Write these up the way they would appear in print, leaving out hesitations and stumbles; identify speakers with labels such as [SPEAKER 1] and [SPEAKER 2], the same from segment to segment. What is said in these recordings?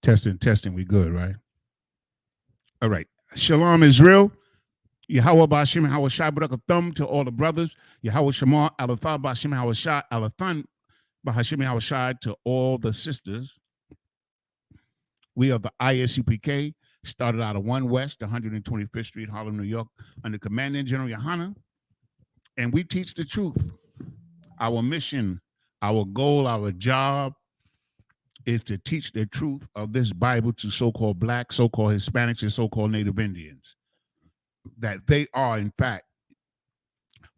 [SPEAKER 1] Testing. We good, right? All right. Shalom, Israel. Yahweh Bashim Hawashai Barak Thumb to all the brothers. Yahweh Shema Alatha Bashim Hawashai Alathan Bahashim Hawashai to all the sisters. We are the Isupk, started out of 1 West, 125th Street, Harlem, New York, under Commandant General Yohana. And we teach the truth. Our mission, our goal, our job is to teach the truth of this Bible to so-called Black, so-called Hispanics, and so-called Native Indians. That they are, in fact,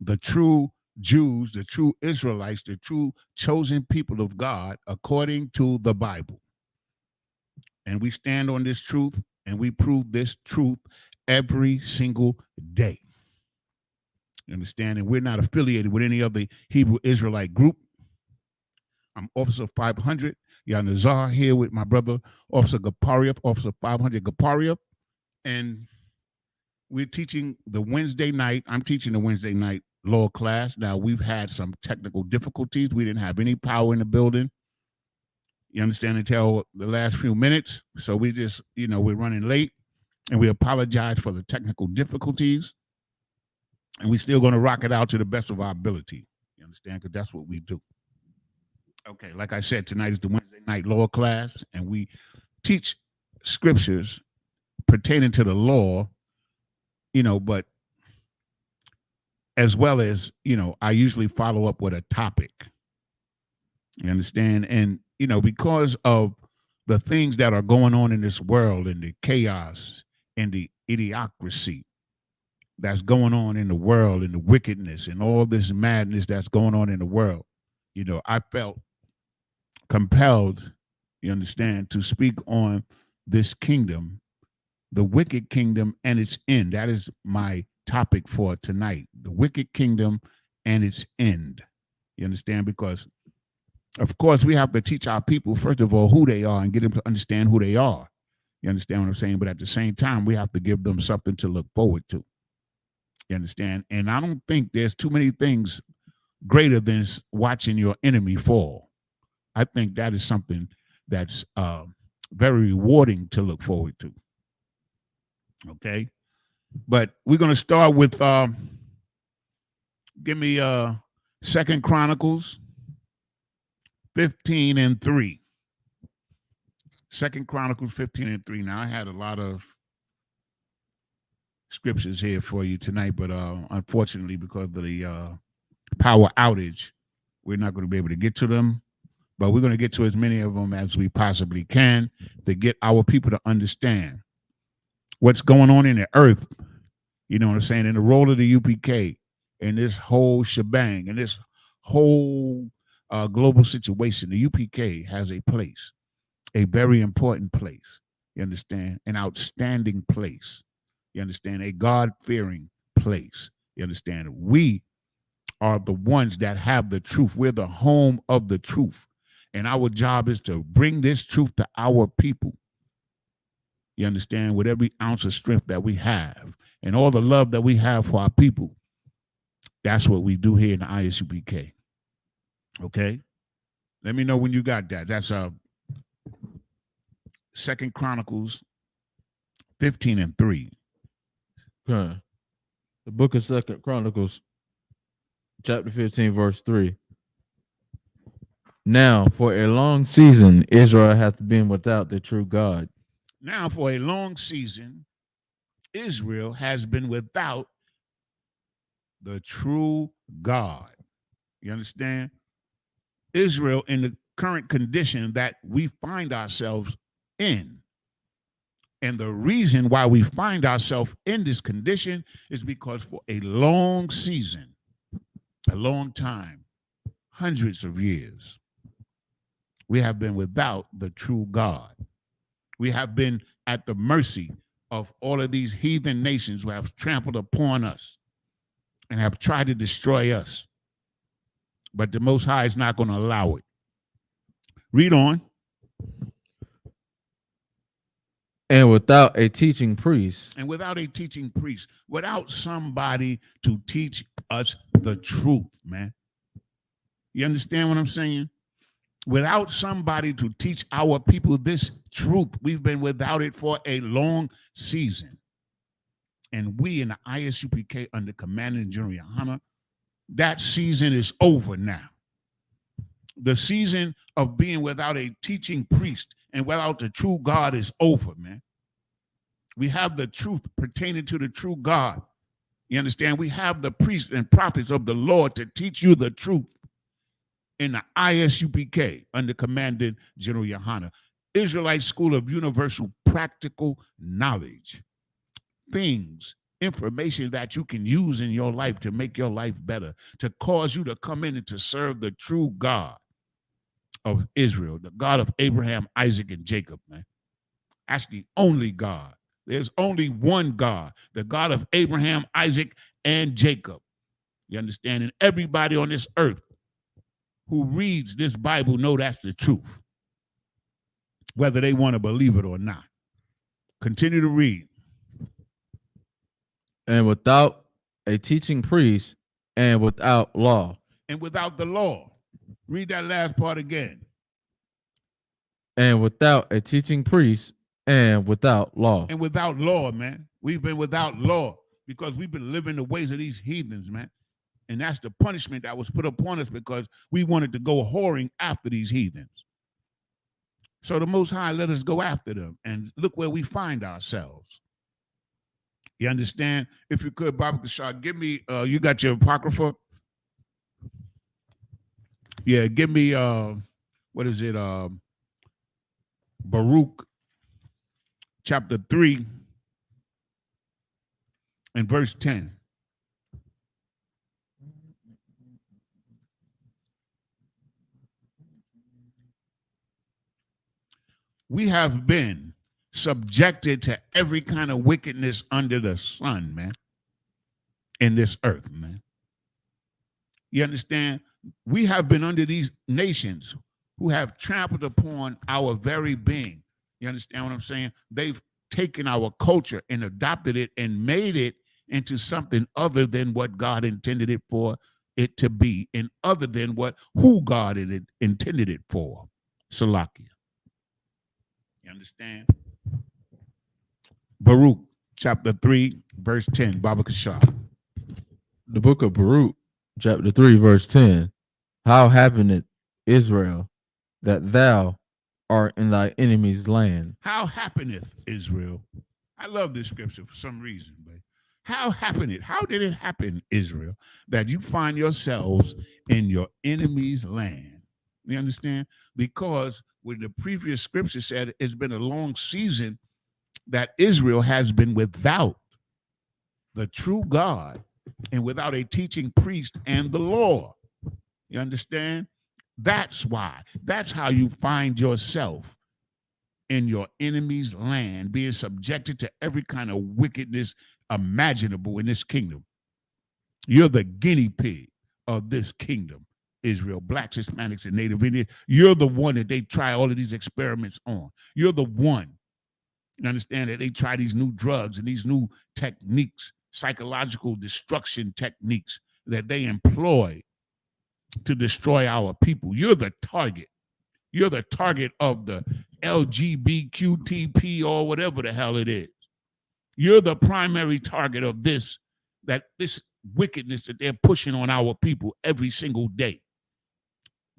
[SPEAKER 1] the true Jews, the true Israelites, the true chosen people of God, according to the Bible. And we stand on this truth, and we prove this truth every single day. You understand? And we're not affiliated with any other Hebrew Israelite group. I'm Officer 500. Yanazar here with my brother, Officer Gapariev, Officer 500 Gapariev. And we're teaching the Wednesday night. I'm teaching the Wednesday night law class. Now, we've had some technical difficulties. We didn't have any power in the building. You understand, until the last few minutes. So we just, we're running late, and we apologize for the technical difficulties. And we're still going to rock it out to the best of our ability. You understand? Because that's what we do. Okay, like I said, tonight is the Wednesday night law class, and we teach scriptures pertaining to the law, but as well as, I usually follow up with a topic. You understand? And, because of the things that are going on in this world, and the chaos and the idiocracy that's going on in the world, and the wickedness and all this madness that's going on in the world, I felt compelled, you understand, to speak on this kingdom, the wicked kingdom and its end. That is my topic for tonight, the wicked kingdom and its end. You understand? Because of course, we have to teach our people, first of all, who they are and get them to understand who they are. You understand what I'm saying? But at the same time, we have to give them something to look forward to. You understand? And I don't think there's too many things greater than watching your enemy fall. I think that is something that's very rewarding to look forward to. Okay? But we're going to start with, give me 2 Chronicles 15:3. 2 Chronicles 15:3. Now, I had a lot of scriptures here for you tonight, but unfortunately, because of the power outage, we're not going to be able to get to them. But we're going to get to as many of them as we possibly can to get our people to understand what's going on in the earth. You know what I'm saying? And the role of the UPK in this whole shebang, and this whole global situation. The UPK has a place, a very important place. You understand? An outstanding place. You understand? A God-fearing place. You understand? We are the ones that have the truth. We're the home of the truth. And our job is to bring this truth to our people. You understand? With every ounce of strength that we have and all the love that we have for our people. That's what we do here in the Isupk. Okay? Let me know when you got that. That's 2 Chronicles 15:3.
[SPEAKER 2] Okay. The book of 2 Chronicles, chapter 15, verse 3. Now, for a long season, Israel hath been without the true God.
[SPEAKER 1] Now, for a long season, Israel has been without the true God. You understand? Israel, in the current condition that we find ourselves in. And the reason why we find ourselves in this condition is because for a long season, a long time, hundreds of years, we have been without the true God. We have been at the mercy of all of these heathen nations who have trampled upon us and have tried to destroy us. But the Most High is not going to allow it. Read on.
[SPEAKER 2] And without a teaching priest.
[SPEAKER 1] And without a teaching priest. Without somebody to teach us the truth, man. You understand what I'm saying? Without somebody to teach our people this truth, we've been without it for a long season. And we in the Isupk under Commanding General Yohana, that season is over now. The season of being without a teaching priest and without the true God is over, man. We have the truth pertaining to the true God. You understand? We have the priests and prophets of the Lord to teach you the truth in the Isupk under Commanding General Yohana, Israelite School of Universal Practical Knowledge. Things, information that you can use in your life to make your life better, to cause you to come in and to serve the true God of Israel, the God of Abraham, Isaac, and Jacob, man. That's the only God. There's only one God, the God of Abraham, Isaac, and Jacob. You understand? And everybody on this earth who reads this Bible know that's the truth, whether they want to believe it or not. Continue to read.
[SPEAKER 2] And without a teaching priest and without law.
[SPEAKER 1] And without the law. Read that last part again.
[SPEAKER 2] And without a teaching priest and without law.
[SPEAKER 1] And without law, man. We've been without law because we've been living the ways of these heathens, man. And that's the punishment that was put upon us because we wanted to go whoring after these heathens. So the Most High let us go after them. And look where we find ourselves. You understand? If you could, Baba Kashar, give me, you got your Apocrypha? Yeah, give me, what is it? Baruch, chapter 3, and verse 10. We have been subjected to every kind of wickedness under the sun, man, in this earth, man. You understand? We have been under these nations who have trampled upon our very being. You understand what I'm saying? They've taken our culture and adopted it and made it into something other than what God intended it for it to be, and other than who God intended it for. Salakia. You understand? Baruch, chapter 3, verse 10, Baba Kashar.
[SPEAKER 2] The book of Baruch, chapter 3, verse 10. How happeneth, Israel, that thou art in thy enemy's land?
[SPEAKER 1] How happeneth, Israel? I love this scripture for some reason, but how happeneth? How did it happen, Israel, that you find yourselves in your enemy's land? You understand? Because when the previous scripture said it's been a long season that Israel has been without the true God and without a teaching priest and the law. You understand? That's why. That's how you find yourself in your enemy's land, being subjected to every kind of wickedness imaginable in this kingdom. You're the guinea pig of this kingdom. Israel, blacks, Hispanics, and Native Indians. You're the one that they try all of these experiments on. You're the one. You understand that they try these new drugs and these new techniques, psychological destruction techniques that they employ to destroy our people. You're the target. You're the target of the LGBTQTP or whatever the hell it is. You're the primary target of this wickedness that they're pushing on our people every single day.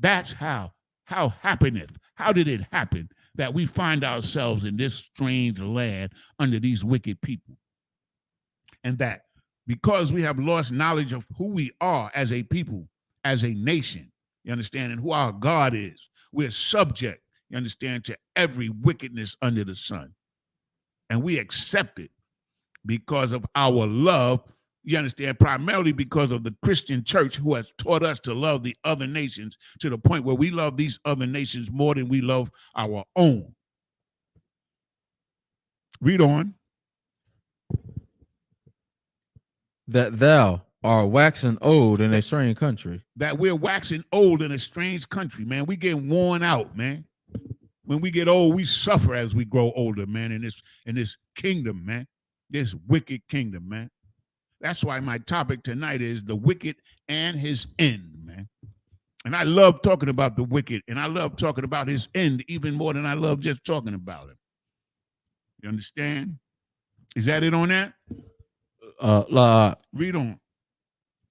[SPEAKER 1] That's how happeneth. How did it happen that we find ourselves in this strange land under these wicked people? And that because we have lost knowledge of who we are as a people, as a nation, you understand, and who our God is, we're subject, you understand, to every wickedness under the sun. And we accept it because of our love, you understand, primarily because of the Christian church who has taught us to love the other nations to the point where we love these other nations more than we love our own. Read on.
[SPEAKER 2] That thou art waxing old in a strange country.
[SPEAKER 1] That we're waxing old in a strange country, man. We get worn out, man. When we get old, we suffer as we grow older, man, in this kingdom, man. This wicked kingdom, man. That's why my topic tonight is the wicked and his end, man. And I love talking about the wicked, and I love talking about his end even more than I love just talking about him. You understand? Is that it on that? Read on.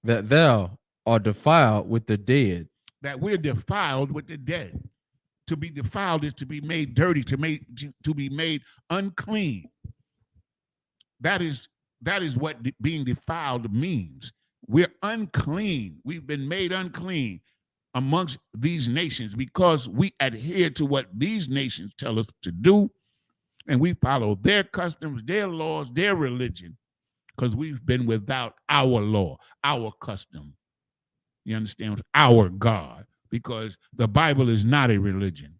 [SPEAKER 2] That thou art defiled with the dead.
[SPEAKER 1] That we're defiled with the dead. To be defiled is to be made dirty, to be made unclean. That is what being defiled means. We're unclean. We've been made unclean amongst these nations because we adhere to what these nations tell us to do, and we follow their customs, their laws, their religion, because we've been without our law, our custom. You understand? Our God, because the Bible is not a religion.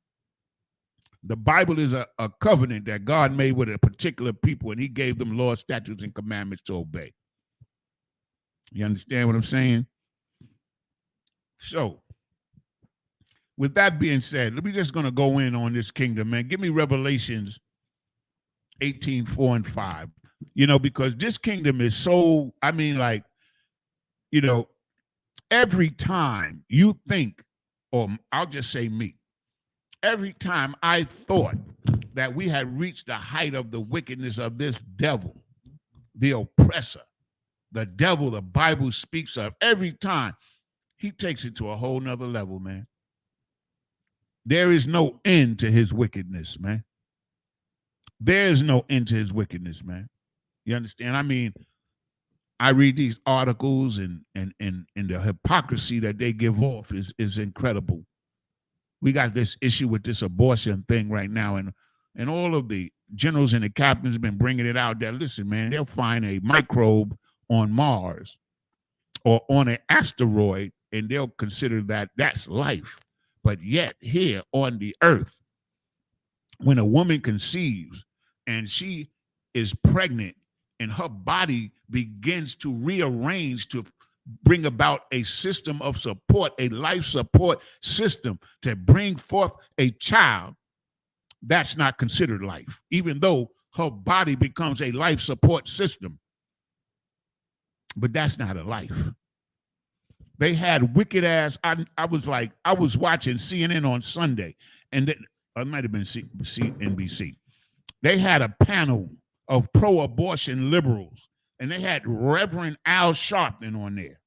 [SPEAKER 1] The Bible is a covenant that God made with a particular people, and he gave them laws, statutes, and commandments to obey. You understand what I'm saying? So, with that being said, we're just going to go in on this kingdom, man. Give me Revelations 18:4 and 5. Because this kingdom is so, every time you think, or I'll just say me, every time I thought that we had reached the height of the wickedness of this devil, the oppressor, the devil the Bible speaks of, every time he takes it to a whole nother level, man. There is no end to his wickedness, man. There is no end to his wickedness, man. You understand? I read these articles and the hypocrisy that they give off is incredible. We got this issue with this abortion thing right now, and all of the generals and the captains have been bringing it out there. Listen, man, they'll find a microbe on Mars or on an asteroid, and they'll consider that that's life. But yet here on the earth, when a woman conceives and she is pregnant and her body begins to rearrange to bring about a system of support, a life support system to bring forth a child, that's not considered life, even though her body becomes a life support system. But that's not a life. They had wicked ass. I was watching CNN on Sunday, and it might have been CNBC. They had a panel of pro-abortion liberals, and they had Reverend Al Sharpton on there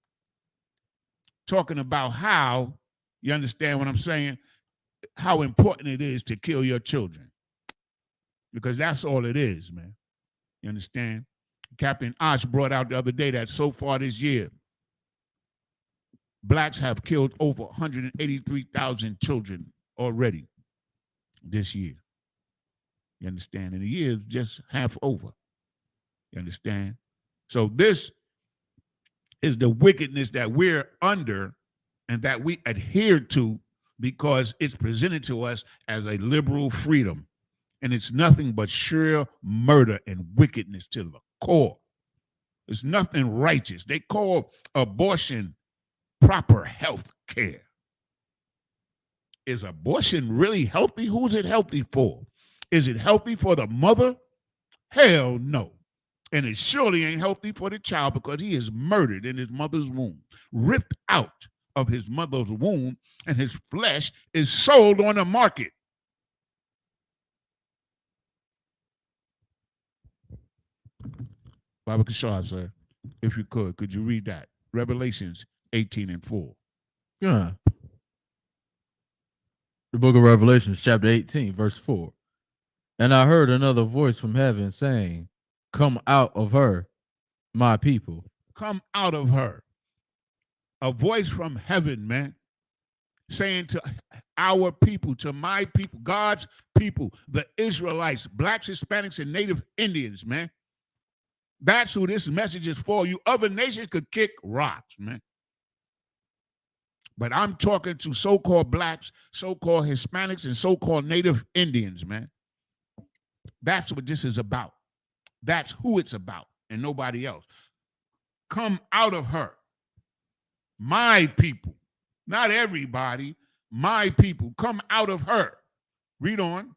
[SPEAKER 1] talking about how, you understand what I'm saying, how important it is to kill your children. Because that's all it is, man. You understand? Captain Osh brought out the other day that so far this year, blacks have killed over 183,000 children already this year. You understand? And the year is just half over. You understand? So this is the wickedness that we're under and that we adhere to because it's presented to us as a liberal freedom. And it's nothing but sheer murder and wickedness to the core. It's nothing righteous. They call abortion proper health care. Is abortion really healthy? Who's it healthy for? Is it healthy for the mother? Hell no. And it surely ain't healthy for the child because he is murdered in his mother's womb, ripped out of his mother's womb, and his flesh is sold on the market. Baba Kishar, sir, if you could you read that? Revelations 18 and 4.
[SPEAKER 2] Yeah. The book of Revelation, chapter 18, verse 4. And I heard another voice from heaven saying, come out of her, my people.
[SPEAKER 1] Come out of her. A voice from heaven, man, saying to our people, to my people, God's people, the Israelites, blacks, Hispanics, and Native Indians, man. That's who this message is for. You other nations could kick rocks, man. But I'm talking to so-called blacks, so-called Hispanics, and so-called Native Indians, man. That's what this is about. That's who it's about and nobody else. Come out of her. My people. Not everybody. My people. Come out of her. Read on.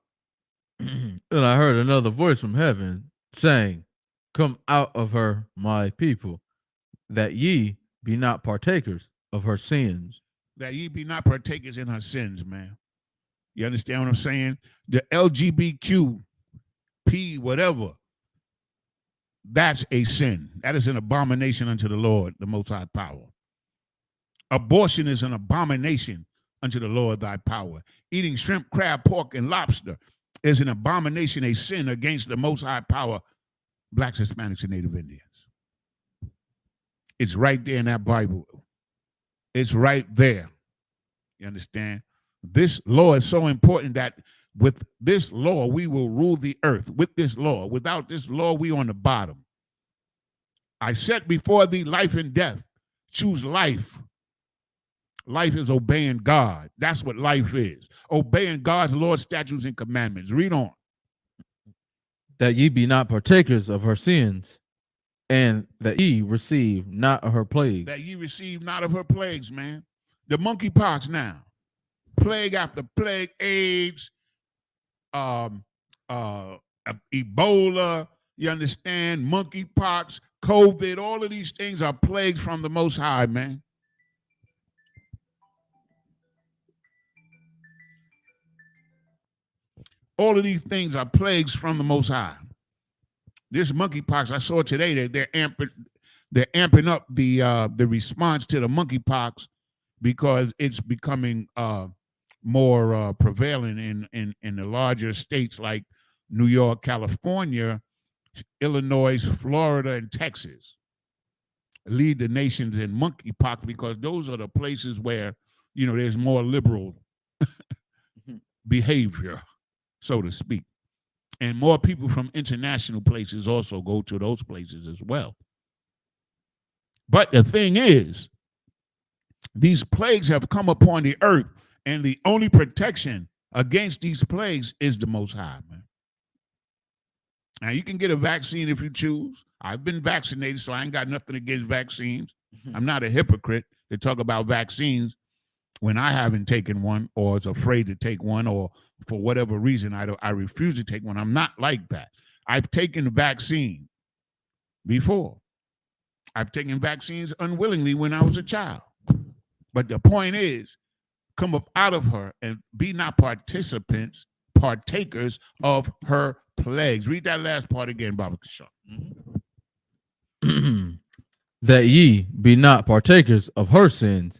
[SPEAKER 2] And I heard another voice from heaven saying, come out of her, my people, that ye be not partakers of her sins,
[SPEAKER 1] that ye be not partakers in her sins, man. You understand what I'm saying? The LGBTQ, whatever, that's a sin. That is an abomination unto the Lord, the Most High Power. Abortion is an abomination unto the Lord thy power. Eating shrimp, crab, pork, and lobster is an abomination, a sin against the Most High Power, blacks, Hispanics, and Native Indians. It's right there in that Bible. It's right there. You understand? This law is so important that with this law, we will rule the earth. With this law. Without this law, we on the bottom. I set before thee life and death. Choose life. Life is obeying God. That's what life is. Obeying God's laws, statutes, and commandments. Read on.
[SPEAKER 2] That ye be not partakers of her sins, and that ye receive not of her plagues.
[SPEAKER 1] That ye receive not of her plagues, man. The monkeypox now. Plague after plague, AIDS, Ebola, you understand, monkeypox, COVID, all of these things are plagues from the Most High, man. All of these things are plagues from the Most High. This monkeypox, I saw today that they're amping up the response to the monkeypox because it's becoming more prevalent in the larger states like New York, California, Illinois, Florida, and Texas. Lead the nations in monkeypox because those are the places where, you know, there's more liberal behavior, so to speak. And more people from international places also go to those places as well. But the thing is, these plagues have come upon the earth, and the only protection against these plagues is the Most High, man. Now, you can get a vaccine if you choose. I've been vaccinated, so I ain't got nothing against vaccines. I'm not a hypocrite to talk about vaccines when I haven't taken one or is afraid to take one or for whatever reason I refuse to take one. I'm not like that. I've taken the vaccine before. I've taken vaccines unwillingly when I was a child. But the point is, come up out of her and be not partakers of her plagues. Read that last part again, Baba Kishar.
[SPEAKER 2] That ye be not partakers of her sins,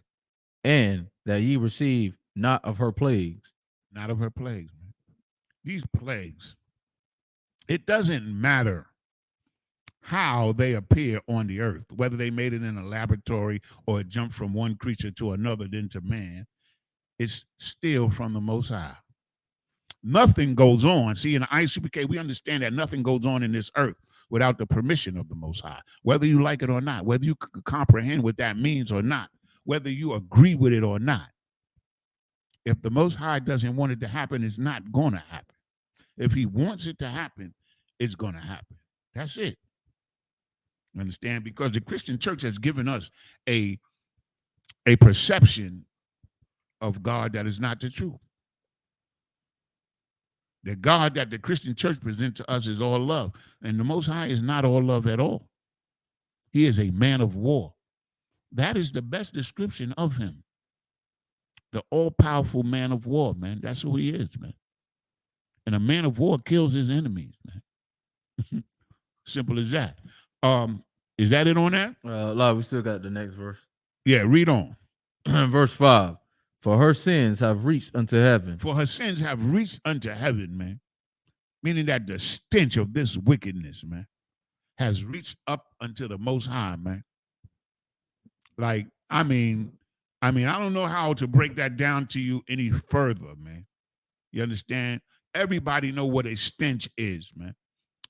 [SPEAKER 2] and that ye receive not of her plagues.
[SPEAKER 1] Not of her plagues, man. These plagues, it doesn't matter how they appear on the earth, whether they made it in a laboratory or it jumped from one creature to another, then to man, it's still from the Most High. Nothing goes on. See, in the Isupk, we understand that nothing goes on in this earth without the permission of the Most High, whether you like it or not, whether you comprehend what that means or not, whether you agree with it or not. If the Most High doesn't want it to happen, it's not going to happen. If he wants it to happen, it's going to happen. That's it. Understand? Because the Christian church has given us a perception of God that is not the truth. The God that the Christian church presents to us is all love. And the Most High is not all love at all. He is a man of war. That is the best description of him. The all-powerful man of war, man. That's who he is, man. And a man of war kills his enemies, man. Simple as that. Is that it on that?
[SPEAKER 2] Lord, we still got the next verse.
[SPEAKER 1] Yeah, read on.
[SPEAKER 2] Verse 5. For her sins have reached unto heaven.
[SPEAKER 1] For her sins have reached unto heaven, man. Meaning that the stench of this wickedness, man, has reached up unto the Most High, man. Like, I mean, I don't know how to break that down to you any further, man. You understand? Everybody know what a stench is, man.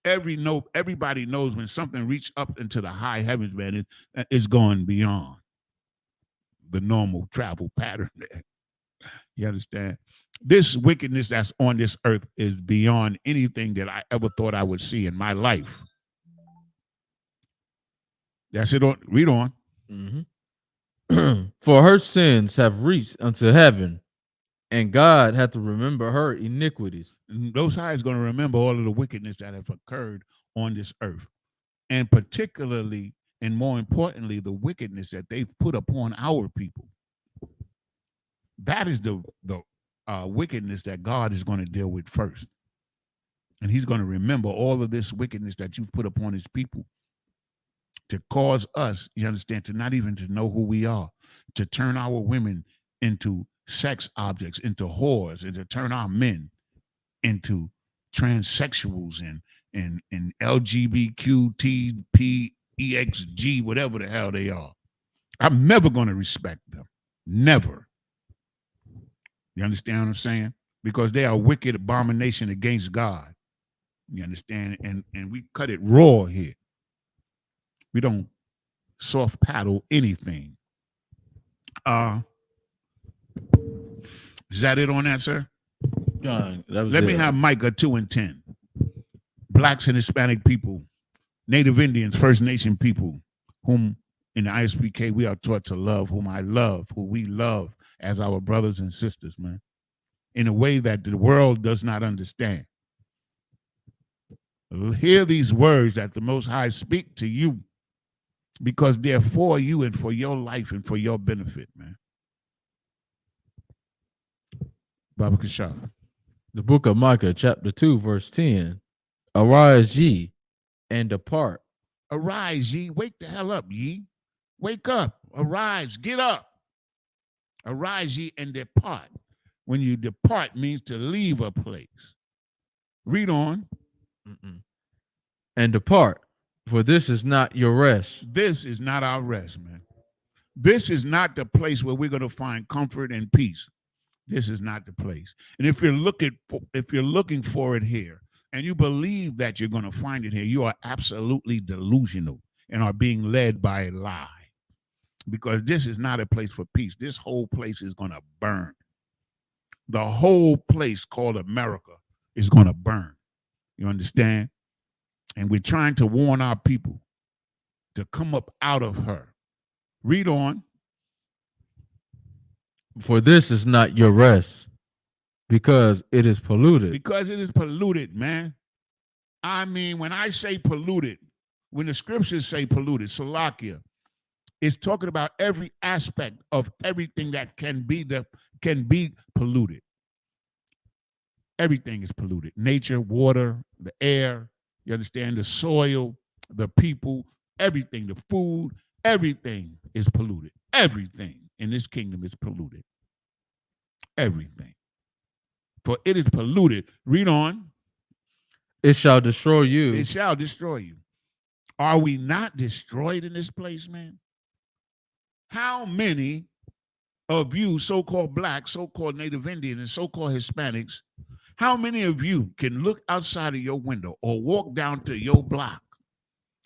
[SPEAKER 1] Everybody knows when something reaches up into the high heavens, man, it's going beyond the normal travel pattern there. You understand? This wickedness that's on this earth is beyond anything that I ever thought I would see in my life. That's it. Read on.
[SPEAKER 2] Mm-hmm. For her sins have reached unto heaven, and God hath to remember her iniquities.
[SPEAKER 1] Those High is going to remember all of the wickedness that have occurred on this earth, and particularly and more importantly, the wickedness that they've put upon our people. That is the wickedness that God is going to deal with first. And he's going to remember all of this wickedness that you've put upon his people to cause us, you understand, to not even to know who we are, to turn our women into sex objects, into whores, and to turn our men into transsexuals and LGBTQTPEXG, whatever the hell they are. I'm never going to respect them. Never. You understand what I'm saying? Because they are a wicked abomination against God. You understand? And we cut it raw here. We don't soft paddle anything. Is that it on that, sir?
[SPEAKER 2] John, that was
[SPEAKER 1] Let
[SPEAKER 2] it.
[SPEAKER 1] me have Micah 2 and 10. Blacks and Hispanic people, Native Indians, First Nation people, whom in the Isupk we are taught to love, whom I love, who we love as our brothers and sisters, man, in a way that the world does not understand. Hear these words that the Most High speak to you, because they're for you and for your life and for your benefit, man. Baba Kashaf.
[SPEAKER 2] The book of Micah, chapter 2, verse 10. Arise ye and depart.
[SPEAKER 1] Arise, ye. Wake the hell up, ye. Wake up. Arise. Get up. Arise, ye, and depart. When you depart means to leave a place. Read on.
[SPEAKER 2] And depart, for this is not your rest.
[SPEAKER 1] This is not our rest, man. This is not the place where we're going to find comfort and peace. This is not the place. And if you're looking for it here, and you believe that you're going to find it here, you are absolutely delusional and are being led by a lie. Because this is not a place for peace. This whole place is going to burn. The whole place called America is going to burn. You understand? And we're trying to warn our people to come up out of her. Read on.
[SPEAKER 2] For this is not your rest, because it is polluted.
[SPEAKER 1] Because it is polluted, man. I mean, when I say polluted, when the scriptures say polluted, Salakia, it's talking about every aspect of everything that can be polluted. Everything is polluted. Nature, water, the air, you understand, the soil, the people, everything, the food, everything is polluted. Everything in this kingdom is polluted. Everything. For it is polluted. Read on.
[SPEAKER 2] It shall destroy you.
[SPEAKER 1] It shall destroy you. Are we not destroyed in this place, man? How many of you, so-called black, so-called Native Indian, and so-called Hispanics, how many of you can look outside of your window or walk down to your block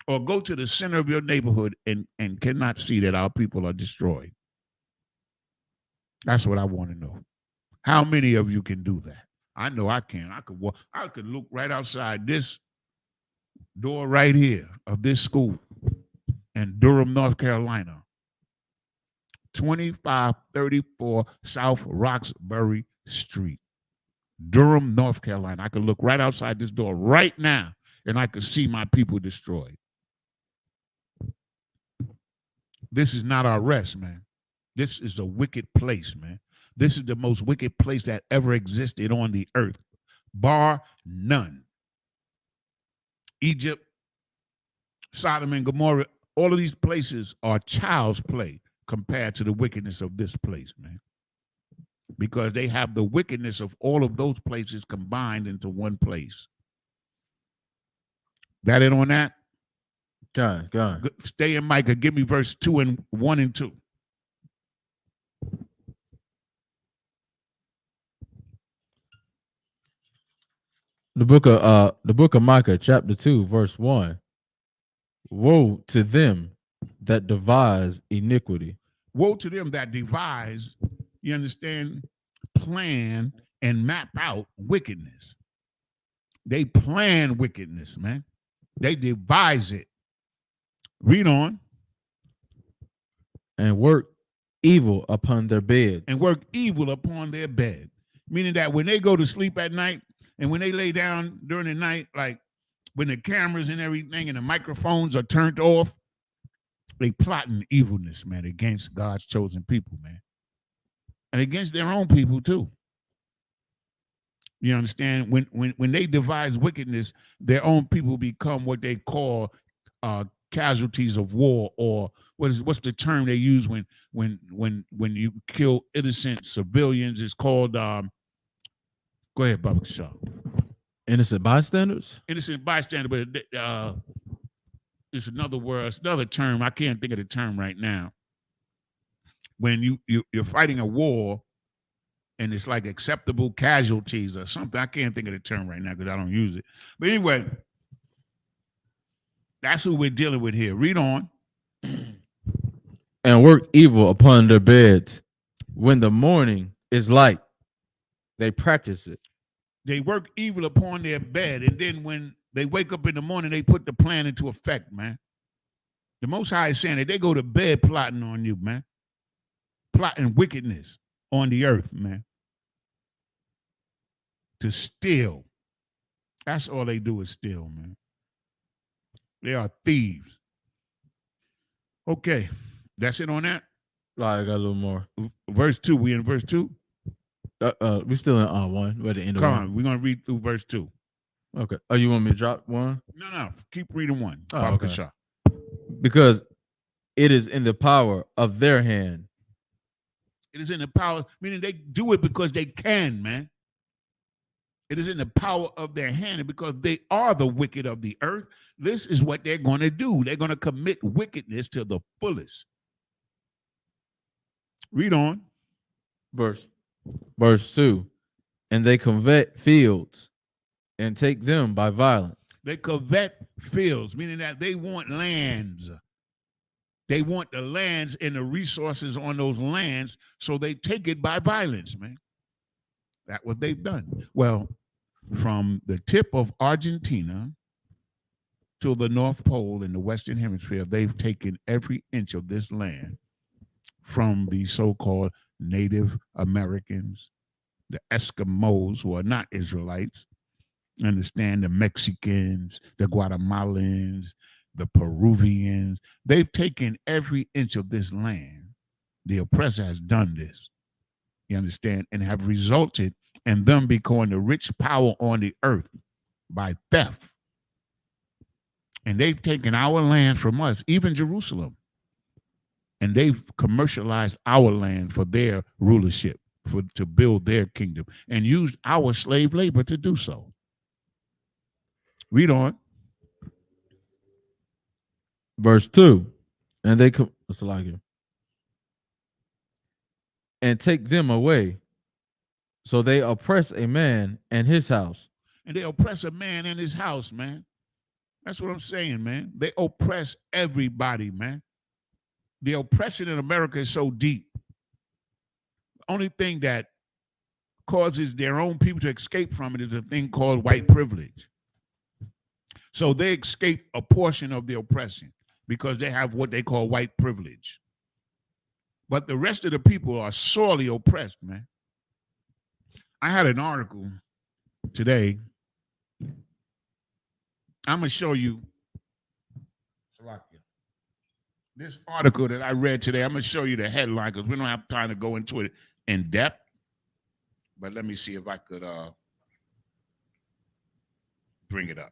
[SPEAKER 1] or go to the center of your neighborhood and cannot see that our people are destroyed? That's what I want to know. How many of you can do that? I know I can. I could look right outside this door right here of this school in Durham, North Carolina. 2534 South Roxbury Street, Durham, North Carolina. I could look right outside this door right now, and I could see my people destroyed. This is not our rest, man. This is a wicked place, man. This is the most wicked place that ever existed on the earth, bar none. Egypt, Sodom and Gomorrah, all of these places are child's play compared to the wickedness of this place, man. Because they have the wickedness of all of those places combined into one place. That it on that?
[SPEAKER 2] Go on.
[SPEAKER 1] Stay in Micah. Give me verse 1 and 2.
[SPEAKER 2] The book of Micah, chapter 2, verse 1. Woe to them that devise iniquity.
[SPEAKER 1] Woe to them that devise, you understand, plan and map out wickedness. They plan wickedness, man. They devise it. Read on.
[SPEAKER 2] And work evil upon their beds.
[SPEAKER 1] And work evil upon their bed. Meaning that when they go to sleep at night and when they lay down during the night, like when the cameras and everything and the microphones are turned off, they plotting evilness, man, against God's chosen people, man. and against their own people too. You understand? When they devise wickedness, their own people become what they call casualties of war, or what's the term they use when you kill innocent civilians? It's called go ahead, Bubba Shaw.
[SPEAKER 2] Innocent bystanders?
[SPEAKER 1] Innocent bystander, but it's another word, it's another term. I can't think of the term right now. When you're fighting a war and it's like acceptable casualties or something. I can't think of the term right now because I don't use it. But anyway, that's who we're dealing with here. Read on.
[SPEAKER 2] And work evil upon their beds. When the morning is light, they practice it.
[SPEAKER 1] They work evil upon their bed, and then when they wake up in the morning, they put the plan into effect, man. The Most High is saying that they go to bed plotting on you, man. Plotting wickedness on the earth, man. To steal. That's all they do is steal, man. They are thieves. Okay, that's it on that.
[SPEAKER 2] I got a little more.
[SPEAKER 1] Verse 2. We in verse 2?
[SPEAKER 2] We're still in 1. We're at the end of 1.
[SPEAKER 1] Come on, we're gonna read through verse 2.
[SPEAKER 2] Okay. Oh, you want me to drop 1?
[SPEAKER 1] No. Keep reading 1.
[SPEAKER 2] Oh, okay.
[SPEAKER 1] Shah.
[SPEAKER 2] Because it is in the power of their hand.
[SPEAKER 1] It is in the power, meaning they do it because they can, man. It is in the power of their hand, and because they are the wicked of the earth, this is what they're going to do. They're going to commit wickedness to the fullest. Read on.
[SPEAKER 2] Verse 2. And they covet fields and take them by violence.
[SPEAKER 1] They covet fields, meaning that they want lands. They want the lands and the resources on those lands, so they take it by violence, man. That's what they've done. Well, from the tip of Argentina to the North Pole in the Western Hemisphere, they've taken every inch of this land from the so-called Native Americans, the Eskimos, who are not Israelites, understand, the Mexicans, the Guatemalans, the Peruvians. They've taken every inch of this land. The oppressor has done this, you understand, and have resulted in them becoming the rich power on the earth by theft. And they've taken our land from us, even Jerusalem. And they've commercialized our land for their rulership, to build their kingdom, and used our slave labor to do so. Read on.
[SPEAKER 2] Verse 2. And they come, and take them away. So they oppress a man and his house.
[SPEAKER 1] And they oppress a man and his house, man. That's what I'm saying, man. They oppress everybody, man. The oppression in America is so deep. The only thing that causes their own people to escape from it is a thing called white privilege. So they escape a portion of the oppression because they have what they call white privilege. But the rest of the people are sorely oppressed, man. I had an article today. I'm going to show you this article that I read today. I'm going to show you the headline because we don't have time to go into it in depth. But let me see if I could bring it up.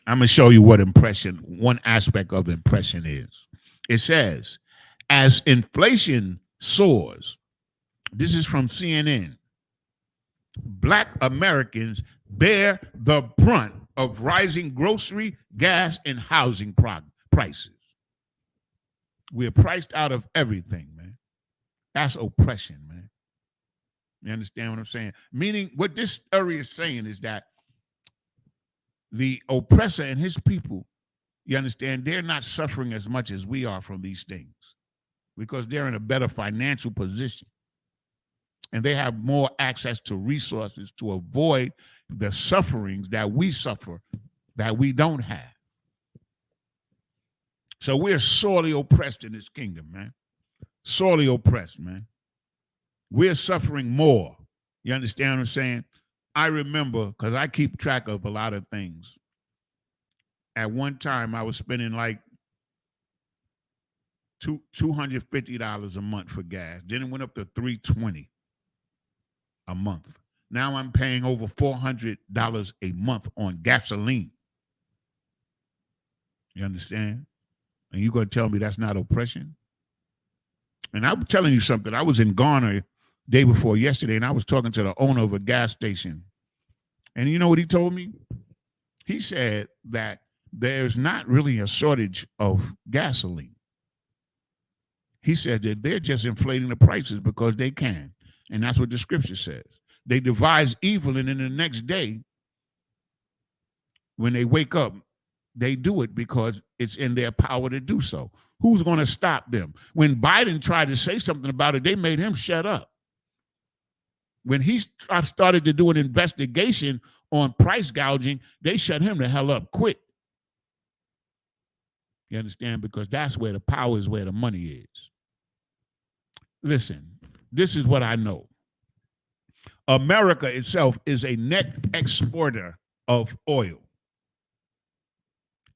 [SPEAKER 1] I'm going to show you what one aspect of impression is. It says, as inflation soars, this is from CNN, Black Americans bear the brunt of rising grocery, gas, and housing prices. We're priced out of everything, man. That's oppression, man. You understand what I'm saying? Meaning, what this story is saying is that the oppressor and his people, you understand, they're not suffering as much as we are from these things because they're in a better financial position. And they have more access to resources to avoid the sufferings that we suffer that we don't have. So we're sorely oppressed in this kingdom, man. Sorely oppressed, man. We're suffering more. You understand what I'm saying? I remember, because I keep track of a lot of things. At one time, I was spending like $250 a month for gas. Then it went up to $320 a month. Now I'm paying over $400 a month on gasoline. You understand? And you're going to tell me that's not oppression? And I'm telling you something. I was in Garner day before yesterday, and I was talking to the owner of a gas station. And you know what he told me? He said that there's not really a shortage of gasoline. He said that they're just inflating the prices because they can. And that's what the scripture says. They devise evil, and then the next day, when they wake up, they do it because it's in their power to do so. Who's going to stop them? When Biden tried to say something about it, they made him shut up. When he started to do an investigation on price gouging, they shut him the hell up quick. You understand? Because that's where the power is, where the money is. Listen, this is what I know. America itself is a net exporter of oil.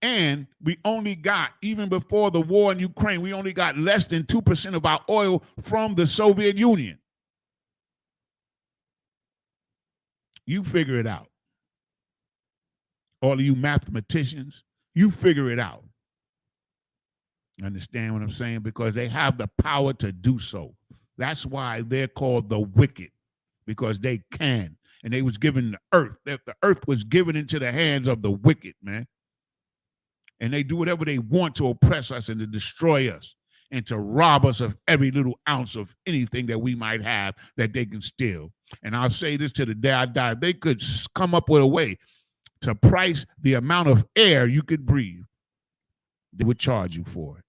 [SPEAKER 1] And we only got, even before the war in Ukraine, we only got less than 2% of our oil from the Soviet Union. You figure it out. All of you mathematicians, you figure it out. Understand what I'm saying? Because they have the power to do so. That's why they're called the wicked, because they can. And they was given the earth. The earth was given into the hands of the wicked, man. And they do whatever they want to oppress us and to destroy us and to rob us of every little ounce of anything that we might have that they can steal. And I'll say this to the day I die. If they could come up with a way to price the amount of air you could breathe, they would charge you for it.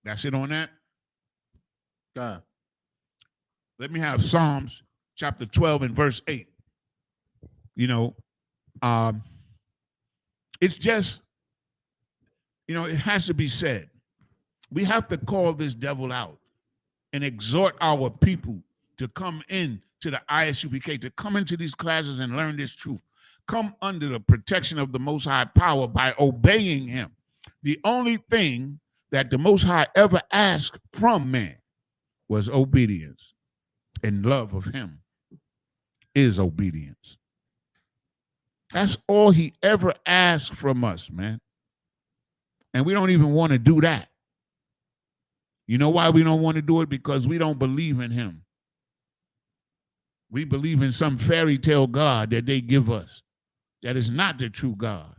[SPEAKER 1] That's it on that?
[SPEAKER 2] God.
[SPEAKER 1] Let me have Psalms chapter 12 and verse 8. You know, it's just, you know, it has to be said. We have to call this devil out and exhort our people to come in to the Isupk, to come into these classes and learn this truth. Come under the protection of the Most High power by obeying him. The only thing that the Most High ever asked from man was obedience, and love of him is obedience. That's all he ever asked from us, man. And we don't even want to do that. You know why we don't want to do it? Because we don't believe in him. We believe in some fairy tale God that they give us. That is not the true God.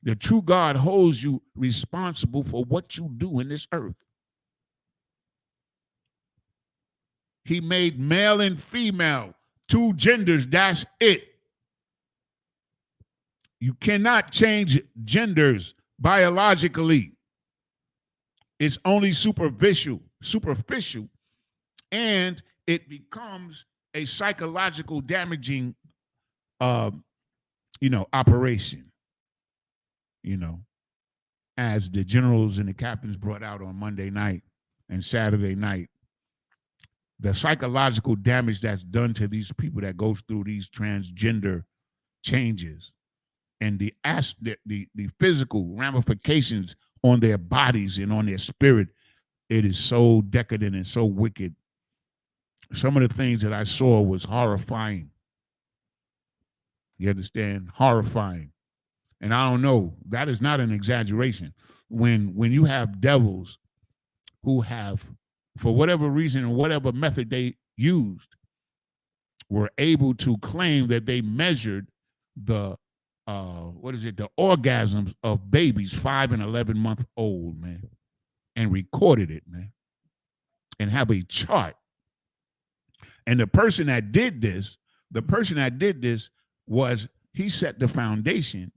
[SPEAKER 1] The true God holds you responsible for what you do in this earth. He made male and female, two genders, that's it. You cannot change genders biologically. It's only superficial, and it becomes a psychological damaging, operation. As the generals and the captains brought out on Monday night and Saturday night, the psychological damage that's done to these people that goes through these transgender changes and the physical ramifications on their bodies and on their spirit, it is so decadent and so wicked. Some of the things that I saw was horrifying. You understand? Horrifying. And I don't know, that is not an exaggeration. When you have devils who have, for whatever reason and whatever method they used, were able to claim that they measured the orgasms of babies 5 and 11 month old, man, and recorded it, man, and have a chart. And the person that did this was, he set the foundation,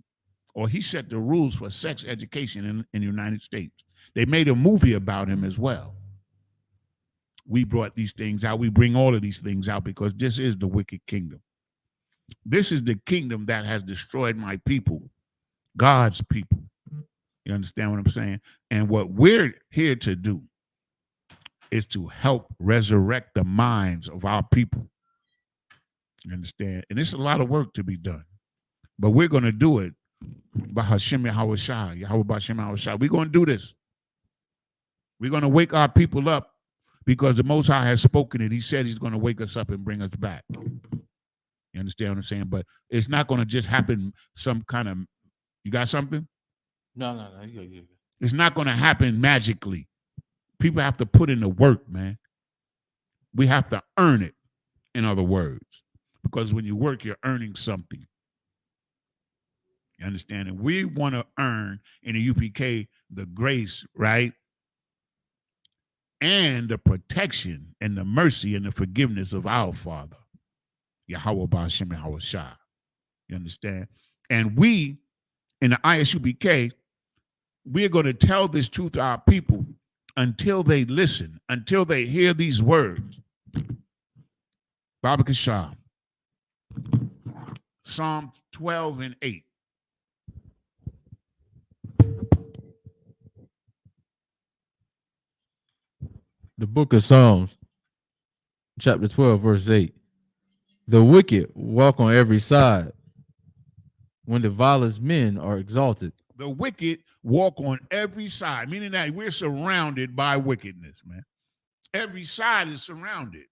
[SPEAKER 1] or he set the rules for sex education in the United States. They made a movie about him as well. We brought these things out. We bring all of these things out because this is the wicked kingdom. This is the kingdom that has destroyed my people, God's people. You understand what I'm saying? And what we're here to do is to help resurrect the minds of our people. You understand? And it's a lot of work to be done. But we're going to do it Bahashim Yahawashah, Yahweh Bahashim Yahawashah. We're going to do this. We're going to wake our people up because the Most High has spoken it. He said he's going to wake us up and bring us back. You understand what I'm saying? But it's not going to just happen some kind of, you got something?
[SPEAKER 2] No. You
[SPEAKER 1] It's not going to happen magically. People have to put in the work, man. We have to earn it, in other words. Because when you work, you're earning something. You understand? And we want to earn in the UPK the grace, right? And the protection and the mercy and the forgiveness of our Father. Yahweh Ba'ashem Yahweh Shah. You understand? And we, in the ISUPK, we're going to tell this truth to our people until they listen, until they hear these words. Baba Kashah. Psalm 12 and 8.
[SPEAKER 2] The book of Psalms, chapter 12, verse 8. The wicked walk on every side when the vilest men are exalted.
[SPEAKER 1] The wicked walk on every side, meaning that we're surrounded by wickedness, man. Every side is surrounded.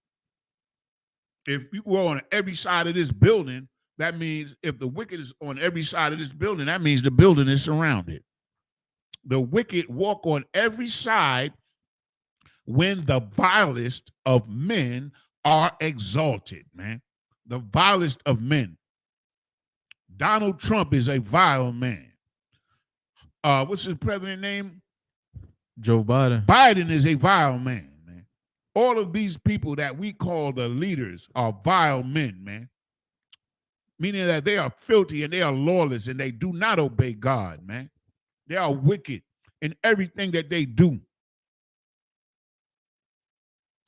[SPEAKER 1] If you go on every side of this building, that means if the wicked is on every side of this building, that means the building is surrounded. The wicked walk on every side when the vilest of men are exalted, man. The vilest of men. Donald Trump is a vile man. What's his president name?
[SPEAKER 2] Joe Biden.
[SPEAKER 1] Biden is a vile man, man. All of these people that we call the leaders are vile men, man. Meaning that they are filthy and they are lawless and they do not obey God, man. They are wicked in everything that they do.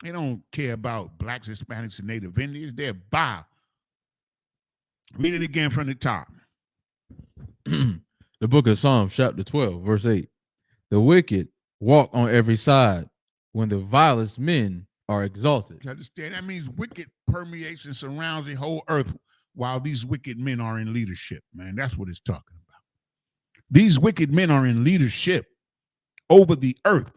[SPEAKER 1] They don't care about blacks, Hispanics, and Native Indians. They're vile. Read it again from the top.
[SPEAKER 2] The book of Psalms, chapter 12, verse 8. The wicked walk on every side when the vilest men are exalted.
[SPEAKER 1] You understand? That means wicked permeates and surrounds the whole earth while these wicked men are in leadership, man. That's what it's talking about. These wicked men are in leadership over the earth.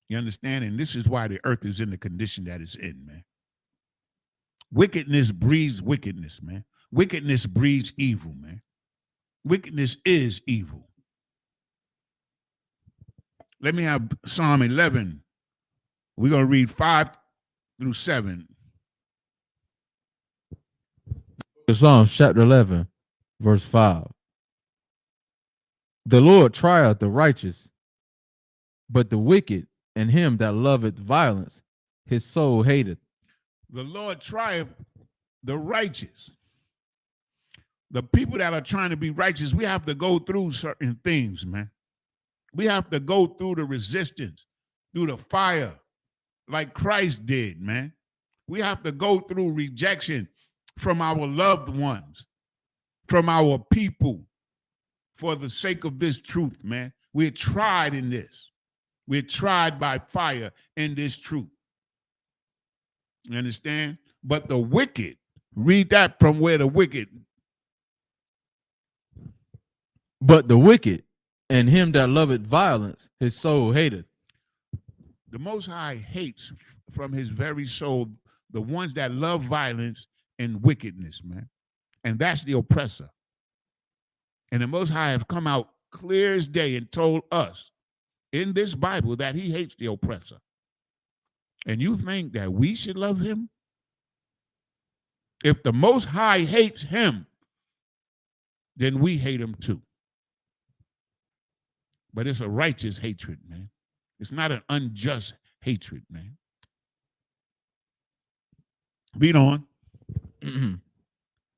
[SPEAKER 1] You understand? And this is why the earth is in the condition that it's in, man. Wickedness breeds wickedness, man. Wickedness breeds evil, man. Wickedness is evil. Let me have Psalm 11. We're going to read 5 through 7.
[SPEAKER 2] Psalms chapter 11, verse 5. The Lord trieth the righteous, but the wicked and him that loveth violence, his soul hateth.
[SPEAKER 1] The Lord trieth the righteous. The people that are trying to be righteous, we have to go through certain things, man. We have to go through the resistance, through the fire, like Christ did, man. We have to go through rejection from our loved ones, from our people, for the sake of this truth, man. We're tried in this. We're tried by fire in this truth. You understand? But the wicked, read that from where the wicked.
[SPEAKER 2] But the wicked and him that loveth violence, his soul hateth.
[SPEAKER 1] The Most High hates from his very soul the ones that love violence and wickedness, man. And that's the oppressor. And the Most High have come out clear as day and told us in this Bible that he hates the oppressor. And you think that we should love him? If the Most High hates him, then we hate him too. But it's a righteous hatred, man. It's not an unjust hatred, man. Read on.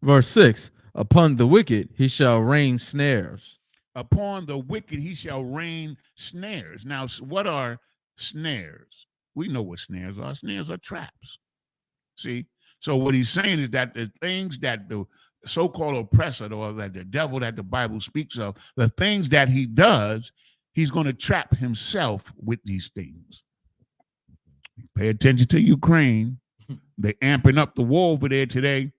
[SPEAKER 2] Verse 6. Upon the wicked he shall rain snares.
[SPEAKER 1] Upon the wicked he shall rain snares. Now, what are snares? We know what snares are. Snares are traps. See? So what he's saying is that the things that the so-called oppressor, or that the devil that the Bible speaks of, the things that he does, he's going to trap himself with these things. Pay attention to Ukraine. They're amping up the war over there today.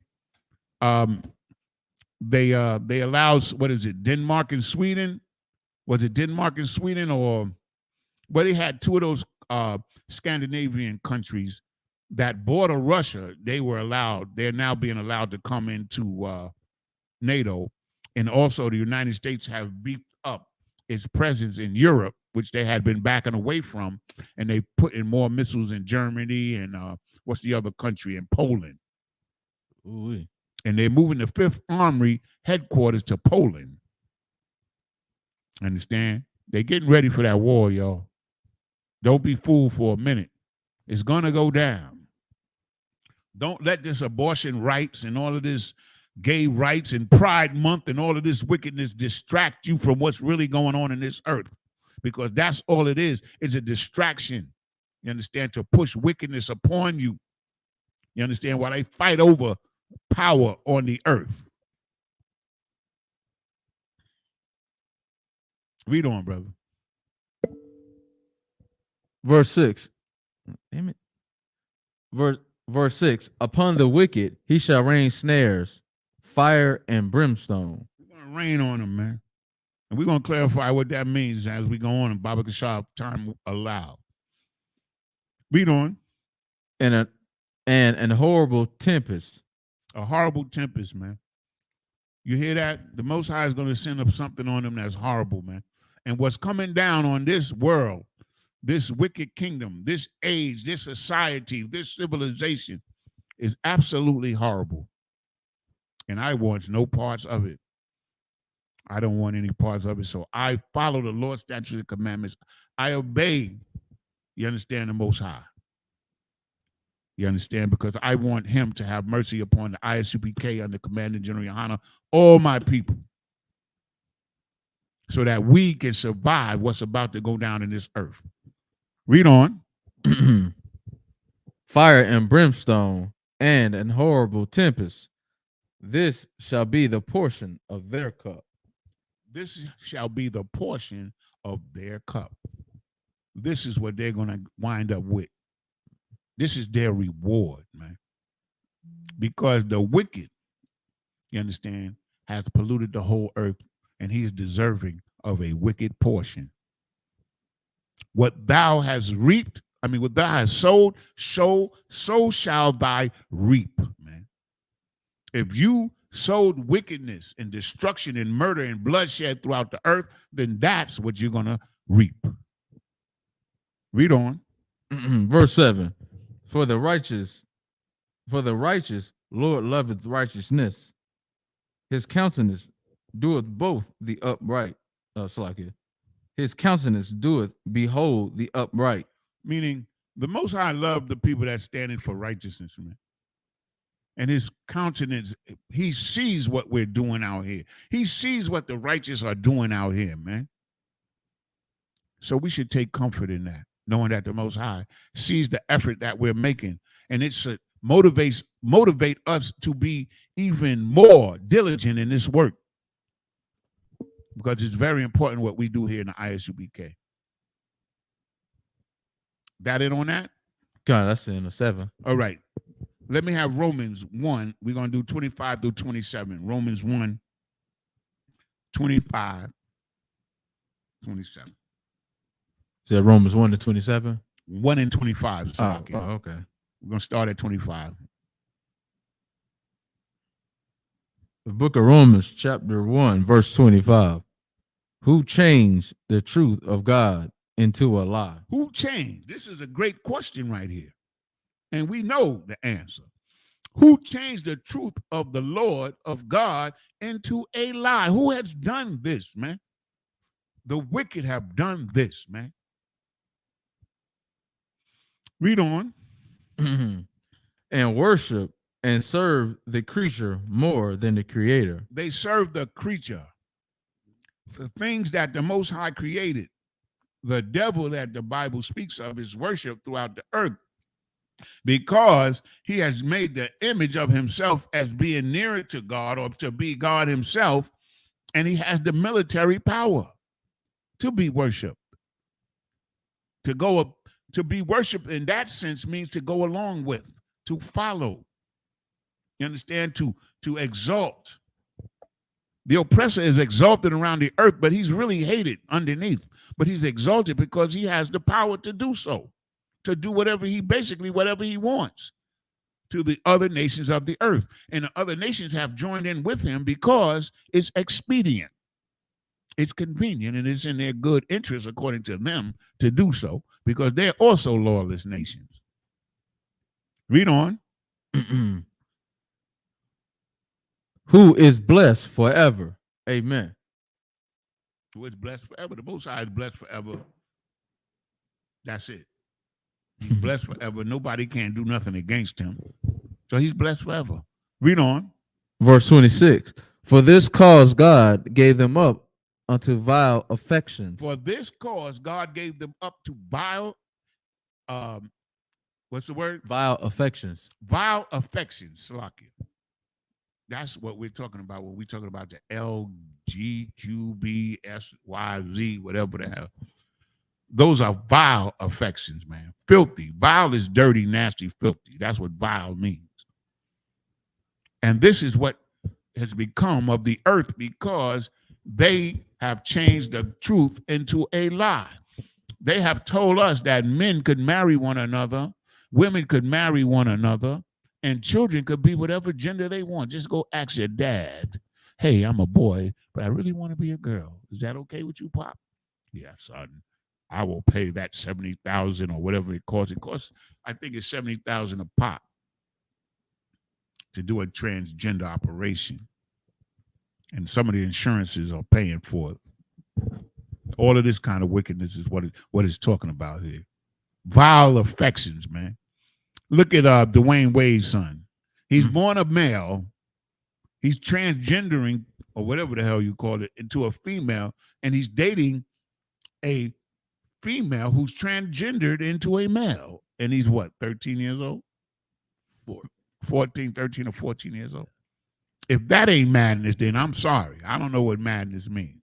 [SPEAKER 1] they allowed, what is it, Denmark and Sweden? Was it Denmark and Sweden, or well, they had two of those Scandinavian countries that border Russia. They're now being allowed to come into NATO, and also the United States have beefed up its presence in Europe, which they had been backing away from, and they put in more missiles in Germany and what's the other country, in Poland.
[SPEAKER 2] Ooh.
[SPEAKER 1] And they're moving the 5th Armory headquarters to Poland. Understand? They're getting ready for that war, y'all. Don't be fooled for a minute. It's going to go down. Don't let this abortion rights and all of this gay rights and Pride Month and all of this wickedness distract you from what's really going on in this earth, because that's all it is. It's a distraction, you understand, to push wickedness upon you. You understand? While they fight over power on the earth. Read on, brother.
[SPEAKER 2] Verse 6. Damn it. Verse 6. Upon the wicked he shall rain snares, fire and brimstone.
[SPEAKER 1] We're going to rain on them, man. And we're going to clarify what that means as we go on, and Baba Kashab time allow. Read on.
[SPEAKER 2] And an horrible tempest.
[SPEAKER 1] A horrible tempest, man. You hear that? The Most High is going to send up something on them that's horrible, man. And what's coming down on this world, this wicked kingdom, this age, this society, this civilization is absolutely horrible. And I want no parts of it. I don't want any parts of it. So I follow the Lord's statutes and commandments. I obey, you understand, the Most High. You understand? Because I want him to have mercy upon the Isupk under Commander General Yohana, all my people, so that we can survive what's about to go down in this earth. Read on.
[SPEAKER 2] Fire and brimstone and an horrible tempest. This shall be the portion of their cup.
[SPEAKER 1] This shall be the portion of their cup. This is what they're going to wind up with. This is their reward, man. Because the wicked, you understand, has polluted the whole earth, and he's deserving of a wicked portion. What thou hast reaped, what thou hast sowed, so shall thy reap, man. If you sowed wickedness and destruction and murder and bloodshed throughout the earth, then that's what you're going to reap. Read on.
[SPEAKER 2] Verse 7. For the righteous, Lord loveth righteousness. His countenance doeth both the upright. His countenance doeth behold the upright.
[SPEAKER 1] Meaning, the Most High loved the people that standing for righteousness, man. And his countenance, he sees what we're doing out here. He sees what the righteous are doing out here, man. So we should take comfort in that, knowing that the Most High sees the effort that we're making, and it should motivate us to be even more diligent in this work, because it's very important what we do here in the Isupk. Got it on that?
[SPEAKER 2] God, that's in the 7.
[SPEAKER 1] All right. Let me have Romans 1. We're going to do 25 through 27. Romans 1, 25, 27.
[SPEAKER 2] Is that Romans 1 to 27?
[SPEAKER 1] 1 and 25.
[SPEAKER 2] Oh, okay.
[SPEAKER 1] We're going to start at 25.
[SPEAKER 2] The book of Romans, chapter 1, verse 25. Who changed the truth of God into a lie?
[SPEAKER 1] Who changed? This is a great question right here. And we know the answer. Who changed the truth of the Lord of God into a lie? Who has done this, man? The wicked have done this, man. Read on.
[SPEAKER 2] And worship and serve the creature more than the creator.
[SPEAKER 1] They serve the creature. The things that the Most High created. The devil that the Bible speaks of is worshiped throughout the earth, because he has made the image of himself as being nearer to God, or to be God himself, and he has the military power to be worshipped. To be worshipped in that sense means to go along with, to follow. You understand? To exalt. The oppressor is exalted around the earth, but he's really hated underneath. But he's exalted because he has the power to do so, to do whatever he wants to the other nations of the earth. And the other nations have joined in with him because it's expedient. It's convenient, and it's in their good interest, according to them, to do so, because they're also lawless nations. Read on.
[SPEAKER 2] Who is blessed forever. Amen.
[SPEAKER 1] Who is blessed forever? The Most High is blessed forever. That's it. He's blessed forever. Nobody can do nothing against him. So he's blessed forever. Read on.
[SPEAKER 2] Verse 26. For this cause God gave them up unto vile affections.
[SPEAKER 1] For this cause God gave them up to vile, what's the word?
[SPEAKER 2] Vile affections.
[SPEAKER 1] Vile affections, Salakia. That's what we're talking about when we're talking about the LGQBSYZ, whatever the hell. Those are vile affections, man. Filthy. Vile is dirty, nasty, filthy. That's what vile means. And this is what has become of the earth because they have changed the truth into a lie. They have told us that men could marry one another, women could marry one another, and children could be whatever gender they want. Just go ask your dad, hey, I'm a boy, but I really want to be a girl. Is that okay with you, Pop? Yeah, son. I will pay that $70,000 or whatever it costs. It costs, I think it's $70,000 a pop to do a transgender operation. And some of the insurances are paying for it. All of this kind of wickedness is what it's talking about here. Vile affections, man. Look at Dwayne Wade's son. He's born a male. He's transgendering, or whatever the hell you call it, into a female, and he's dating a female who's transgendered into a male. And he's what, 13 years old? 13 or 14 years old. If that ain't madness, then I'm sorry. I don't know what madness means.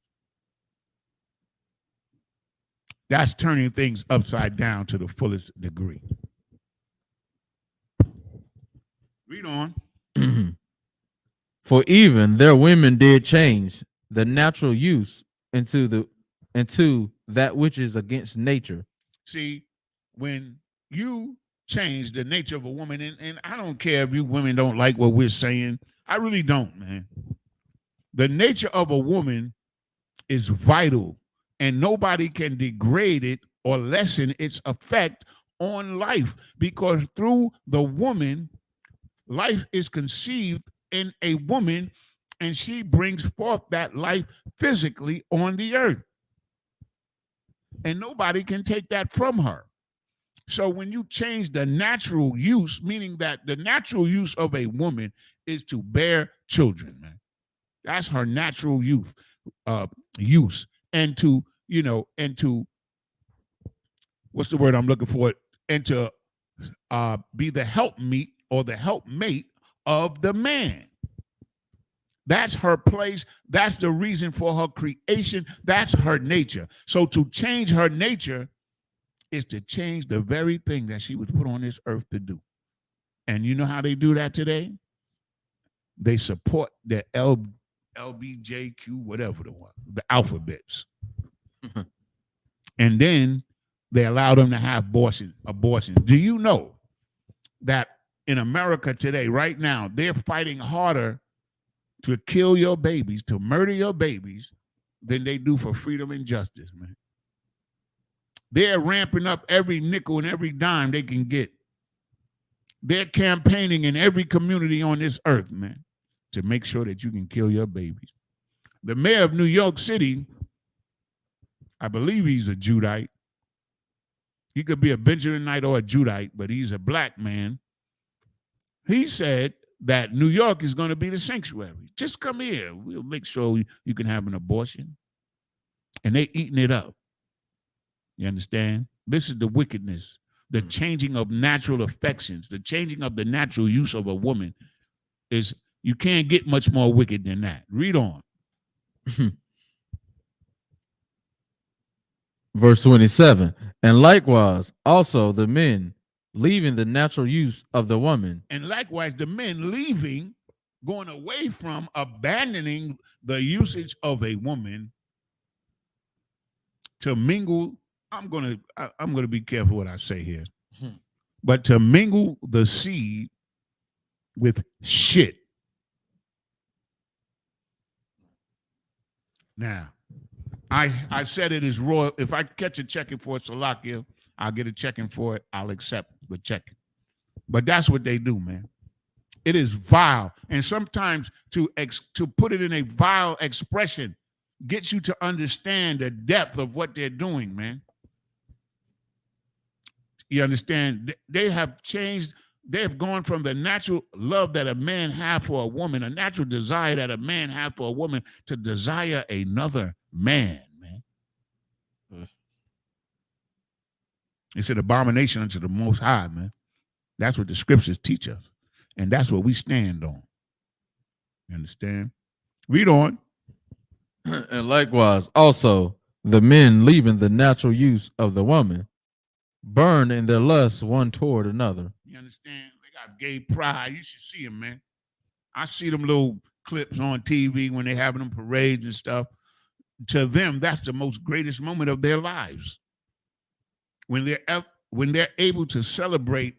[SPEAKER 1] That's turning things upside down to the fullest degree. Read on.
[SPEAKER 2] For even their women did change the natural use into that which is against nature.
[SPEAKER 1] See, when you change the nature of a woman, and I don't care if you women don't like what we're saying. I really don't, man. The nature of a woman is vital, and nobody can degrade it or lessen its effect on life, because through the woman, life is conceived in a woman, and she brings forth that life physically on the earth. And nobody can take that from her. So when you change the natural use, meaning that the natural use of a woman is to bear children, man. That's her natural use. And to, what's the word I'm looking for? And to be the helpmeet or the helpmate of the man. That's her place. That's the reason for her creation. That's her nature. So to change her nature is to change the very thing that she was put on this earth to do. And you know how they do that today? They support the LBJQ, whatever the alphabets. And then they allow them to have abortions. Do you know that in America today, right now, they're fighting harder to kill your babies, to murder your babies, than they do for freedom and justice, man? They're ramping up every nickel and every dime they can get. They're campaigning in every community on this earth, man, to make sure that you can kill your babies. The mayor of New York City, I believe he's a Judite. He could be a Benjaminite or a Judite, but he's a black man. He said that New York is going to be the sanctuary. Just come here. We'll make sure you can have an abortion. And they're eating it up. You understand? This is the wickedness, the changing of natural affections, the changing of the natural use of a woman. Is you can't get much more wicked than that. Read on.
[SPEAKER 2] Verse 27. And likewise, also the men, leaving the natural use of the woman.
[SPEAKER 1] And likewise, the men leaving going away from abandoning the usage of a woman to mingle. I'm gonna be careful what I say here, but to mingle the seed with shit. Now, I said it is royal. If I catch a checking for it, Salakia, I'll get a checking for it. I'll accept the checking. But that's what they do, man. It is vile, and sometimes to put it in a vile expression gets you to understand the depth of what they're doing, man. You understand? They have changed. They have gone from the natural love that a man have for a woman, a natural desire that a man have for a woman, to desire another man, man. It's an abomination unto the Most High, man. That's what the scriptures teach us. And that's what we stand on. You understand? Read on.
[SPEAKER 2] And likewise, also, the men leaving the natural use of the woman burn in their lust one toward another.
[SPEAKER 1] You understand? They got gay pride. You should see them, man. I see them little clips on TV when they're having them parades and stuff. To them, that's the most greatest moment of their lives. When they're able to celebrate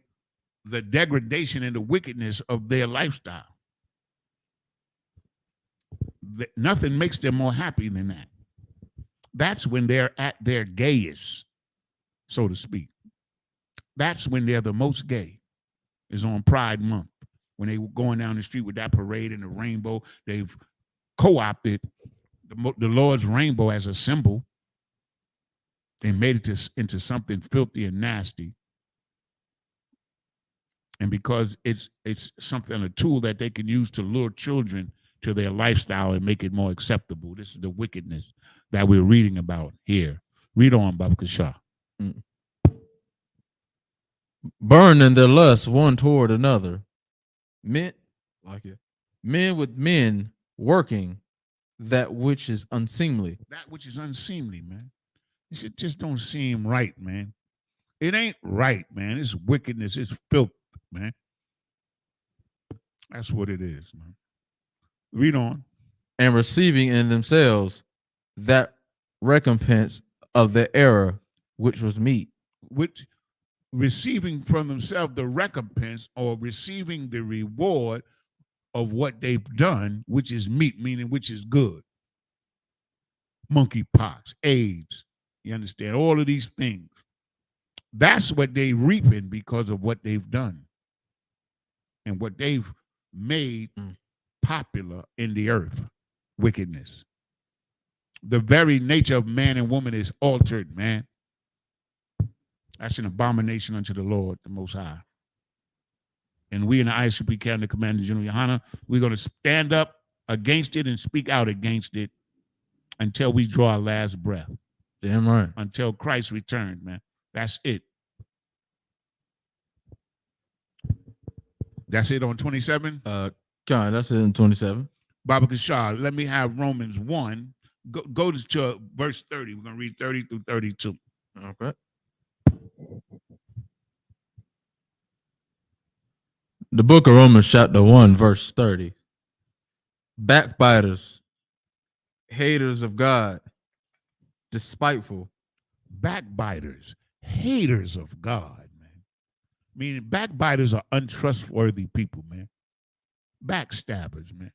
[SPEAKER 1] the degradation and the wickedness of their lifestyle. Nothing makes them more happy than that. That's when they're at their gayest, so to speak. That's when they're the most gay, is on Pride Month. When they were going down the street with that parade and the rainbow, they've co-opted the Lord's rainbow as a symbol. They made it into something filthy and nasty. And because it's something, a tool that they can use to lure children to their lifestyle and make it more acceptable. This is the wickedness that we're reading about here. Read on, Baba Kasha.
[SPEAKER 2] Burn in their lust one toward another. Men with men working that which is unseemly.
[SPEAKER 1] That which is unseemly, man. It just don't seem right, man. It ain't right, man. It's wickedness. It's filth, man. That's what it is, man. Read on.
[SPEAKER 2] And receiving in themselves that recompense of the error which was meet.
[SPEAKER 1] Which receiving from themselves the recompense or receiving the reward of what they've done, which is meat, meaning which is good. Monkeypox, AIDS, you understand? All of these things. That's what they reaping because of what they've done and what they've made popular in the earth. Wickedness. The very nature of man and woman is altered, man. That's an abomination unto the Lord, the Most High. And we in the Isupk Cabinet Commander General Yohana, we're going to stand up against it and speak out against it until we draw our last breath.
[SPEAKER 2] Damn right.
[SPEAKER 1] Until Christ returns, man. That's it. That's it on 27?
[SPEAKER 2] That's it on 27.
[SPEAKER 1] Baba Kashar, let me have Romans 1. Go to verse 30. We're going to read 30 through 32.
[SPEAKER 2] Okay. The book of Romans, chapter 1, verse 30. Backbiters, haters of God, despiteful.
[SPEAKER 1] Backbiters, haters of God, man. Meaning backbiters are untrustworthy people, man. Backstabbers, man.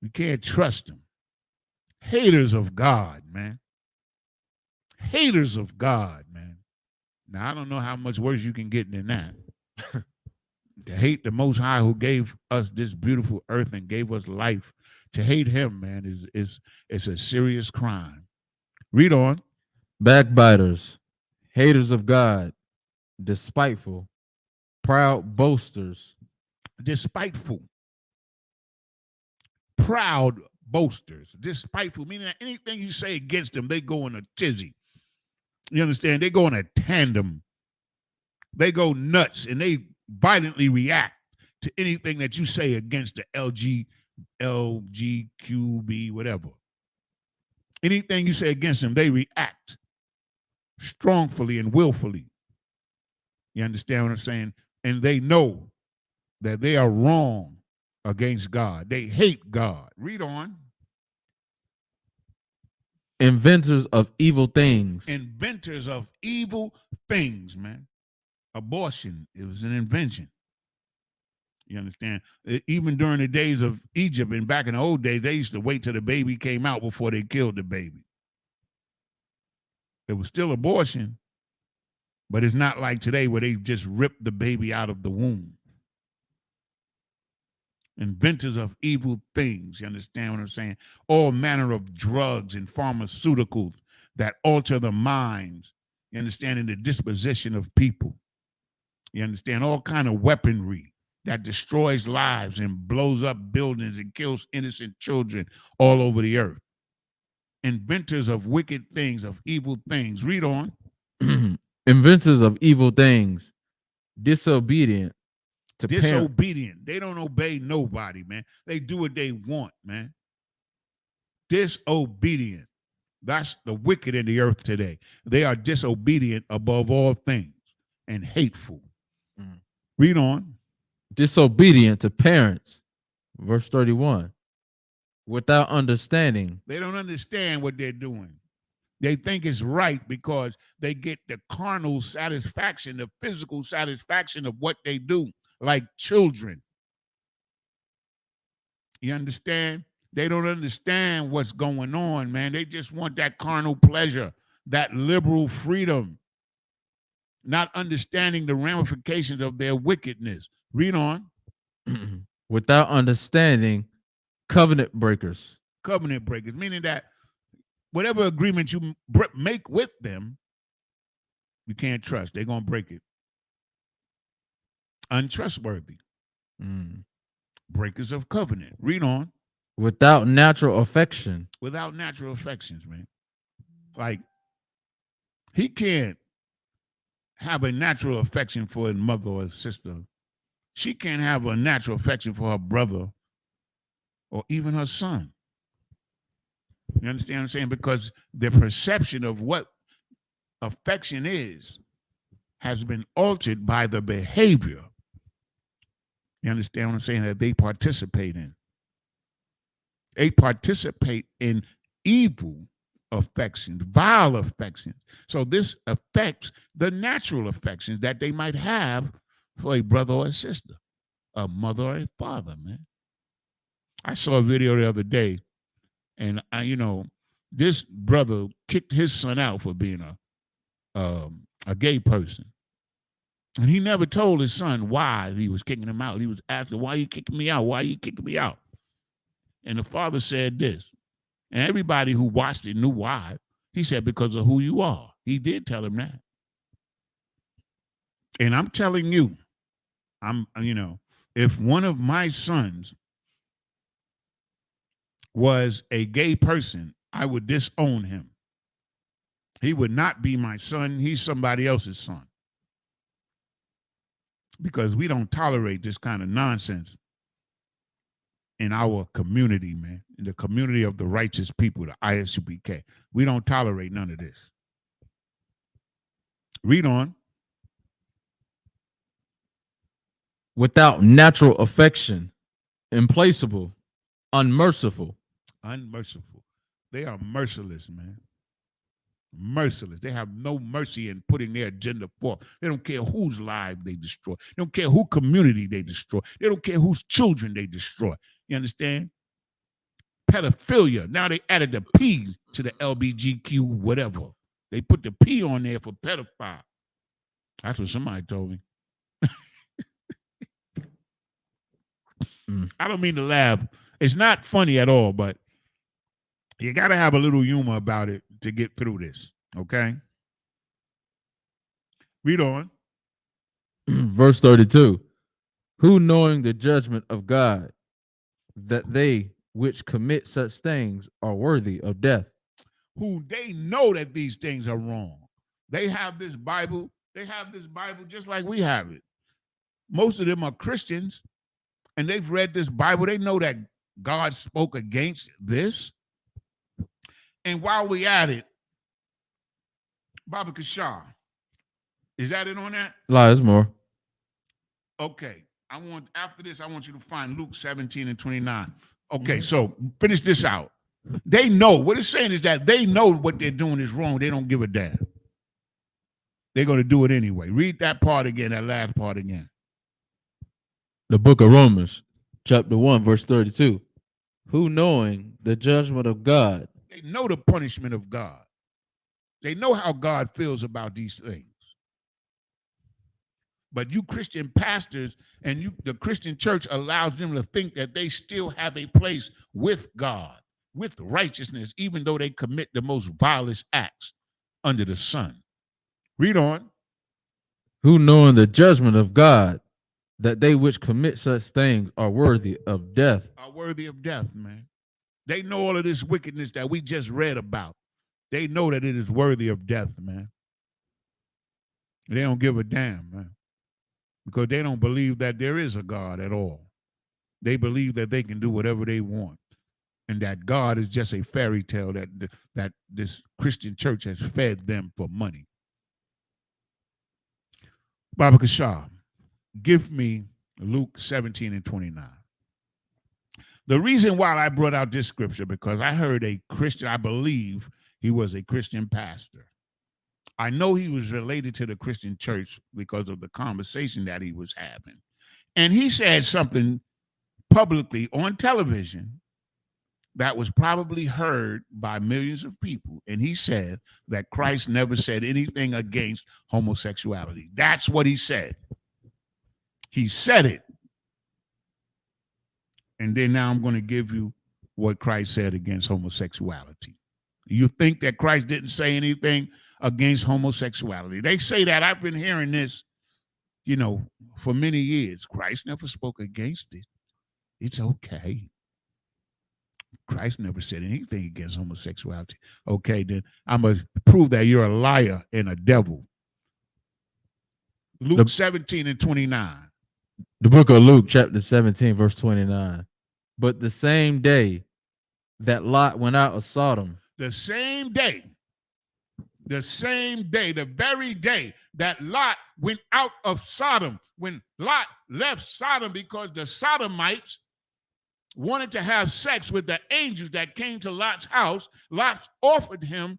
[SPEAKER 1] You can't trust them. Haters of God, man. Haters of God, man. Now, I don't know how much worse you can get than that. To hate the Most High who gave us this beautiful earth and gave us life, to hate him, man, is a serious crime. Read on.
[SPEAKER 2] Backbiters, haters of God, despiteful, proud boasters.
[SPEAKER 1] Despiteful. Proud boasters. Despiteful, meaning that anything you say against them, they go in a tizzy. You understand? They go in a tandem. They go nuts and they violently react to anything that you say against the LGQB, whatever. Anything you say against them, they react strongly and willfully. You understand what I'm saying? And they know that they are wrong against God. They hate God. Read on.
[SPEAKER 2] Inventors of evil things.
[SPEAKER 1] Inventors of evil things, man. Abortion, it was an invention. You understand? Even during the days of Egypt and back in the old days, they used to wait till the baby came out before they killed the baby. It was still abortion, but it's not like today where they just rip the baby out of the womb. Inventors of evil things, you understand what I'm saying? All manner of drugs and pharmaceuticals that alter the minds, you understand, and the disposition of people. You understand? All kind of weaponry that destroys lives and blows up buildings and kills innocent children all over the earth. Inventors of wicked things, of evil things. Read on.
[SPEAKER 2] Inventors of evil things, disobedient to parents.
[SPEAKER 1] Disobedient. They don't obey nobody, man. They do what they want, man. Disobedient. That's the wicked in the earth today. They are disobedient above all things and hateful. Read on.
[SPEAKER 2] Disobedient to parents. Verse 31. Without understanding.
[SPEAKER 1] They don't understand what they're doing. They think it's right because they get the carnal satisfaction, the physical satisfaction of what they do, like children. You understand? They don't understand what's going on, man. They just want that carnal pleasure, that liberal freedom, not understanding the ramifications of their wickedness. Read on.
[SPEAKER 2] Without understanding, covenant breakers.
[SPEAKER 1] Covenant breakers, meaning that whatever agreement you make with them, you can't trust. They're going to break it. Untrustworthy. Breakers of covenant. Read on.
[SPEAKER 2] Without natural affection.
[SPEAKER 1] Without natural affections, man. Like, he can't have a natural affection for his mother or his sister. She can't have a natural affection for her brother or even her son. You understand what I'm saying? Because the perception of what affection is has been altered by the behavior. You understand what I'm saying? That they participate in. They participate in evil affections, vile affections. So this affects the natural affections that they might have for a brother or a sister, a mother or a father, man. I saw a video the other day, and this brother kicked his son out for being a gay person. And he never told his son why he was kicking him out. He was asking, why are you kicking me out? Why are you kicking me out? And the father said this. And everybody who watched it knew why. He said, because of who you are. He did tell him that. And I'm telling you, if one of my sons was a gay person, I would disown him. He would not be my son. He's somebody else's son. Because we don't tolerate this kind of nonsense in our community, man. In the community of the righteous people, the Isupk. We don't tolerate none of this. Read on.
[SPEAKER 2] Without natural affection, implacable, unmerciful.
[SPEAKER 1] Unmerciful. They are merciless, man. Merciless. They have no mercy in putting their agenda forth. They don't care whose lives they destroy. They don't care who community they destroy. They don't care whose children they destroy. You understand? Pedophilia. Now they added the P to the LBGQ whatever. They put the P on there for pedophile. That's what somebody told me. I don't mean to laugh. It's not funny at all, but you got to have a little humor about it to get through this, okay? Read on.
[SPEAKER 2] Verse 32. Who, knowing the judgment of God, that they which commit such things are worthy of death.
[SPEAKER 1] Who they know that these things are wrong. They have this Bible. They have this Bible just like we have it. Most of them are Christians, and they've read this Bible. They know that God spoke against this. And while we at it, Baba Kashar, is that it on that?
[SPEAKER 2] Lies more.
[SPEAKER 1] Okay. After this, I want you to find Luke 17 and 29. Okay, so finish this out. They know, what it's saying is that they know what they're doing is wrong. They don't give a damn. They're going to do it anyway. Read that part again, that last part again.
[SPEAKER 2] The book of Romans, chapter 1, verse 32. Who knowing the judgment of God?
[SPEAKER 1] They know the punishment of God. They know how God feels about these things. But you Christian pastors and the Christian church allows them to think that they still have a place with God, with righteousness, even though they commit the most vilest acts under the sun. Read on.
[SPEAKER 2] Who knowing the judgment of God, that they which commit such things are worthy of death.
[SPEAKER 1] Are worthy of death, man. They know all of this wickedness that we just read about. They know that it is worthy of death, man. They don't give a damn, man. Because they don't believe that there is a God at all. They believe that they can do whatever they want. And that God is just a fairy tale that this Christian church has fed them for money. Baba Kashab, give me Luke 17 and 29. The reason why I brought out this scripture, because I heard a Christian, I believe he was a Christian pastor. I know he was related to the Christian church because of the conversation that he was having. And he said something publicly on television that was probably heard by millions of people. And he said that Christ never said anything against homosexuality. That's what he said. He said it. And then now I'm going to give you what Christ said against homosexuality. You think that Christ didn't say anything against homosexuality? They say that. I've been hearing this, for many years. Christ never spoke against it. It's okay. Christ never said anything against homosexuality. Okay, then I must prove that you're a liar and a devil. Luke 17 and 29.
[SPEAKER 2] The book of Luke, chapter 17, verse 29. But the same day that Lot went out of Sodom.
[SPEAKER 1] The very day that Lot went out of Sodom, when Lot left Sodom because the Sodomites wanted to have sex with the angels that came to Lot's house, Lot offered him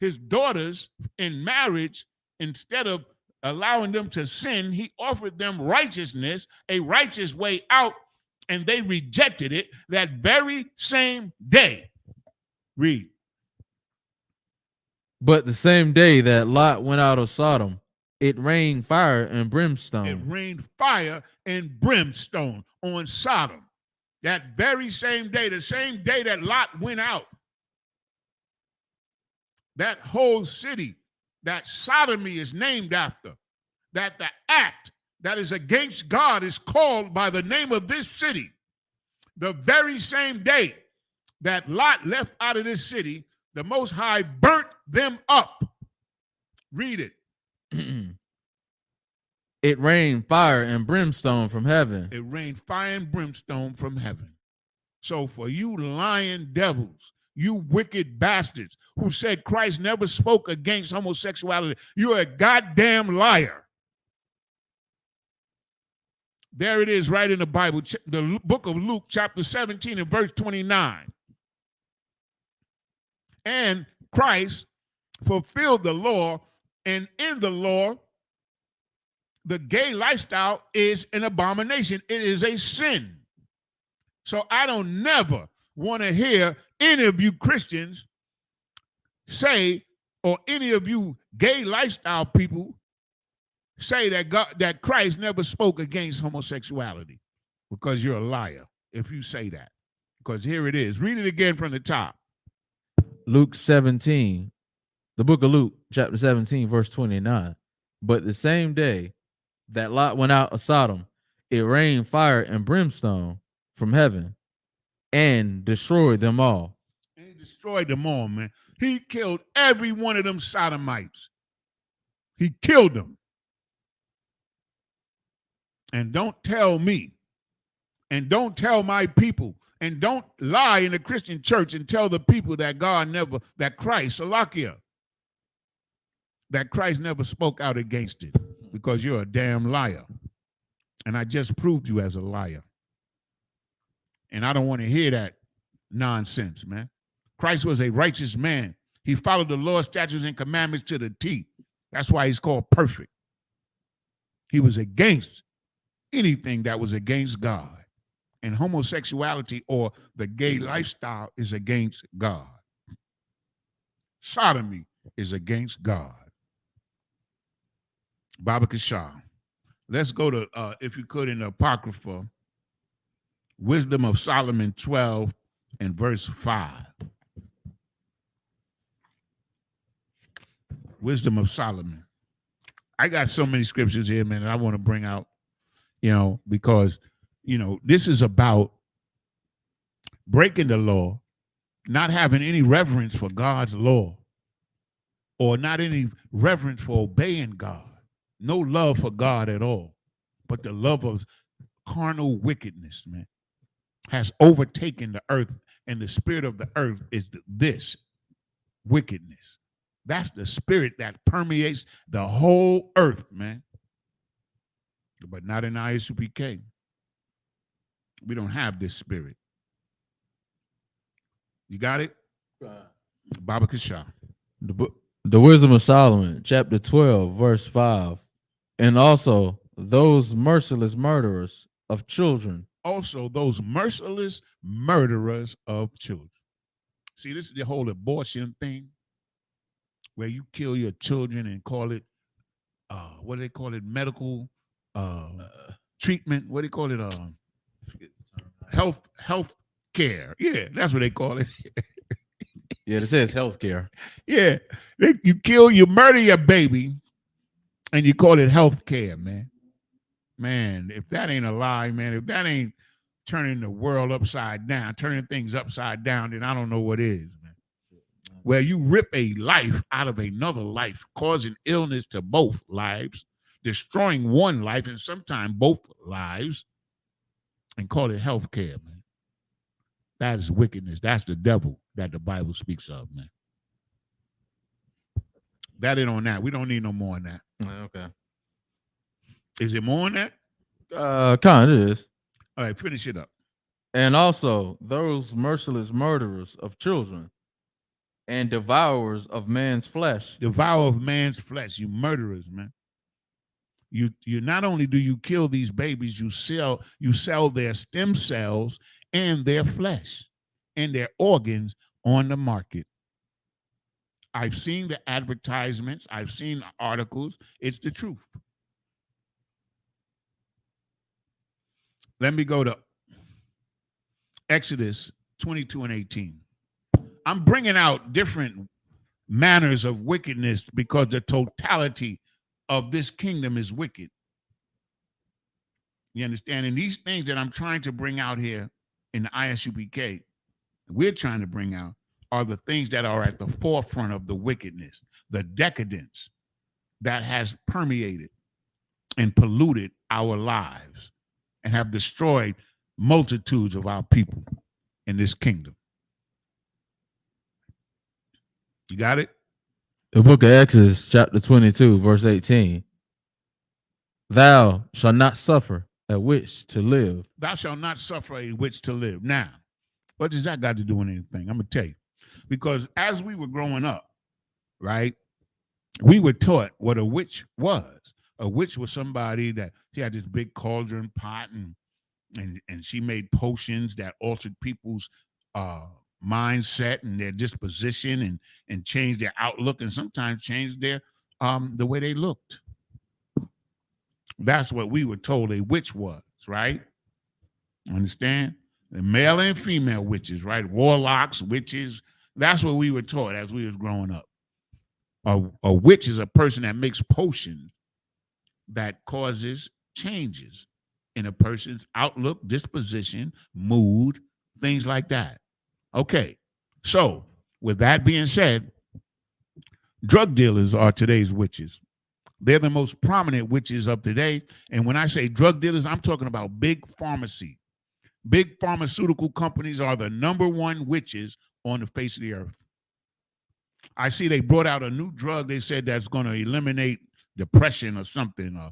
[SPEAKER 1] his daughters in marriage. Instead of allowing them to sin, he offered them righteousness, a righteous way out, and they rejected it that very same day. Read.
[SPEAKER 2] But the same day that Lot went out of Sodom, it rained fire and brimstone.
[SPEAKER 1] It rained fire and brimstone on Sodom. That very same day, the same day that Lot went out, that whole city, that sodomy is named after, that the act that is against God is called by the name of this city. The very same day that Lot left out of this city, the Most High burnt them up. Read it.
[SPEAKER 2] It rained fire and brimstone from heaven.
[SPEAKER 1] It rained fire and brimstone from heaven. So for you lying devils, you wicked bastards who said Christ never spoke against homosexuality, you're a goddamn liar. There it is right in the Bible, the book of Luke, chapter 17 and verse 29. And Christ fulfilled the law, and in the law, the gay lifestyle is an abomination. It is a sin. So I don't never want to hear any of you Christians say, or any of you gay lifestyle people say that Christ never spoke against homosexuality, because you're a liar if you say that. Because here it is. Read it again from the top.
[SPEAKER 2] Luke 17, the book of Luke, chapter 17, verse 29. But the same day that Lot went out of Sodom, it rained fire and brimstone from heaven and destroyed them all.
[SPEAKER 1] And he destroyed them all, man. He killed every one of them sodomites. He killed them. And don't tell me, and don't tell my people, and don't lie in the Christian church and tell the people that Christ, Salakia, that Christ never spoke out against it, because you're a damn liar. And I just proved you as a liar. And I don't want to hear that nonsense, man. Christ was a righteous man. He followed the law, statutes, and commandments to the T. That's why he's called perfect. He was against anything that was against God. And homosexuality or the gay lifestyle is against God. Sodomy is against God. Baba Kashah. Let's go to, if you could, in the Apocrypha, Wisdom of Solomon 12 and verse 5. Wisdom of Solomon. I got so many scriptures here, man, that I want to bring out, because, this is about breaking the law, not having any reverence for God's law, or not any reverence for obeying God. No love for God at all, but the love of carnal wickedness, man, has overtaken the earth, and the spirit of the earth is this wickedness. That's the spirit that permeates the whole earth, man. But not in Isupk. We don't have this spirit. You got it? Baba Kashah.
[SPEAKER 2] The Wisdom of Solomon, chapter 12, verse 5. And also those merciless murderers of children.
[SPEAKER 1] Also those merciless murderers of children. See, this is the whole abortion thing, where you kill your children and call it, what do they call it? Medical treatment. What do they call it? Health care. Yeah, that's what they call it.
[SPEAKER 2] Yeah, it says health care.
[SPEAKER 1] Yeah, you murder your baby, and you call it health care, man. Man, if that ain't a lie, man, if that ain't turning the world upside down, turning things upside down, then I don't know what is, man. Where you rip a life out of another life, causing illness to both lives, destroying one life and sometimes both lives, and call it health care, man. That is wickedness. That's the devil that the Bible speaks of, man. That ain't on that. We don't need no more on that.
[SPEAKER 2] Okay.
[SPEAKER 1] Is it more on that?
[SPEAKER 2] Kind of is.
[SPEAKER 1] All right, finish it up.
[SPEAKER 2] And also those merciless murderers of children and devourers of man's flesh.
[SPEAKER 1] Devour of man's flesh, you murderers, man. You not only do you kill these babies, you sell their stem cells and their flesh and their organs on the market. I've seen the advertisements. I've seen the articles. It's the truth. Let me go to Exodus 22 and 18. I'm bringing out different manners of wickedness because the totality of this kingdom is wicked. You understand? And these things that I'm trying to bring out here in the Isupk, we're trying to bring out, are the things that are at the forefront of the wickedness, the decadence that has permeated and polluted our lives and have destroyed multitudes of our people in this kingdom. You got it?
[SPEAKER 2] The book of Exodus, chapter 22, verse 18. Thou shalt not suffer a witch to live.
[SPEAKER 1] Thou shalt not suffer a witch to live. Now, what does that got to do with anything? I'm going to tell you. Because as we were growing up, right, we were taught what a witch was. A witch was somebody that she had this big cauldron pot and she made potions that altered people's mindset and their disposition and changed their outlook and sometimes changed their the way they looked. That's what we were told a witch was, right? Understand? The male and female witches, right? Warlocks, witches. That's what we were taught as we was growing up. A witch is a person that makes potions that causes changes in a person's outlook, disposition, mood, things like that. Okay, so with that being said, drug dealers are today's witches. They're the most prominent witches of today. And when I say drug dealers, I'm talking about big pharmacy. Big pharmaceutical companies are the number one witches on the face of the earth. I see they brought out a new drug they said that's going to eliminate depression or something, or,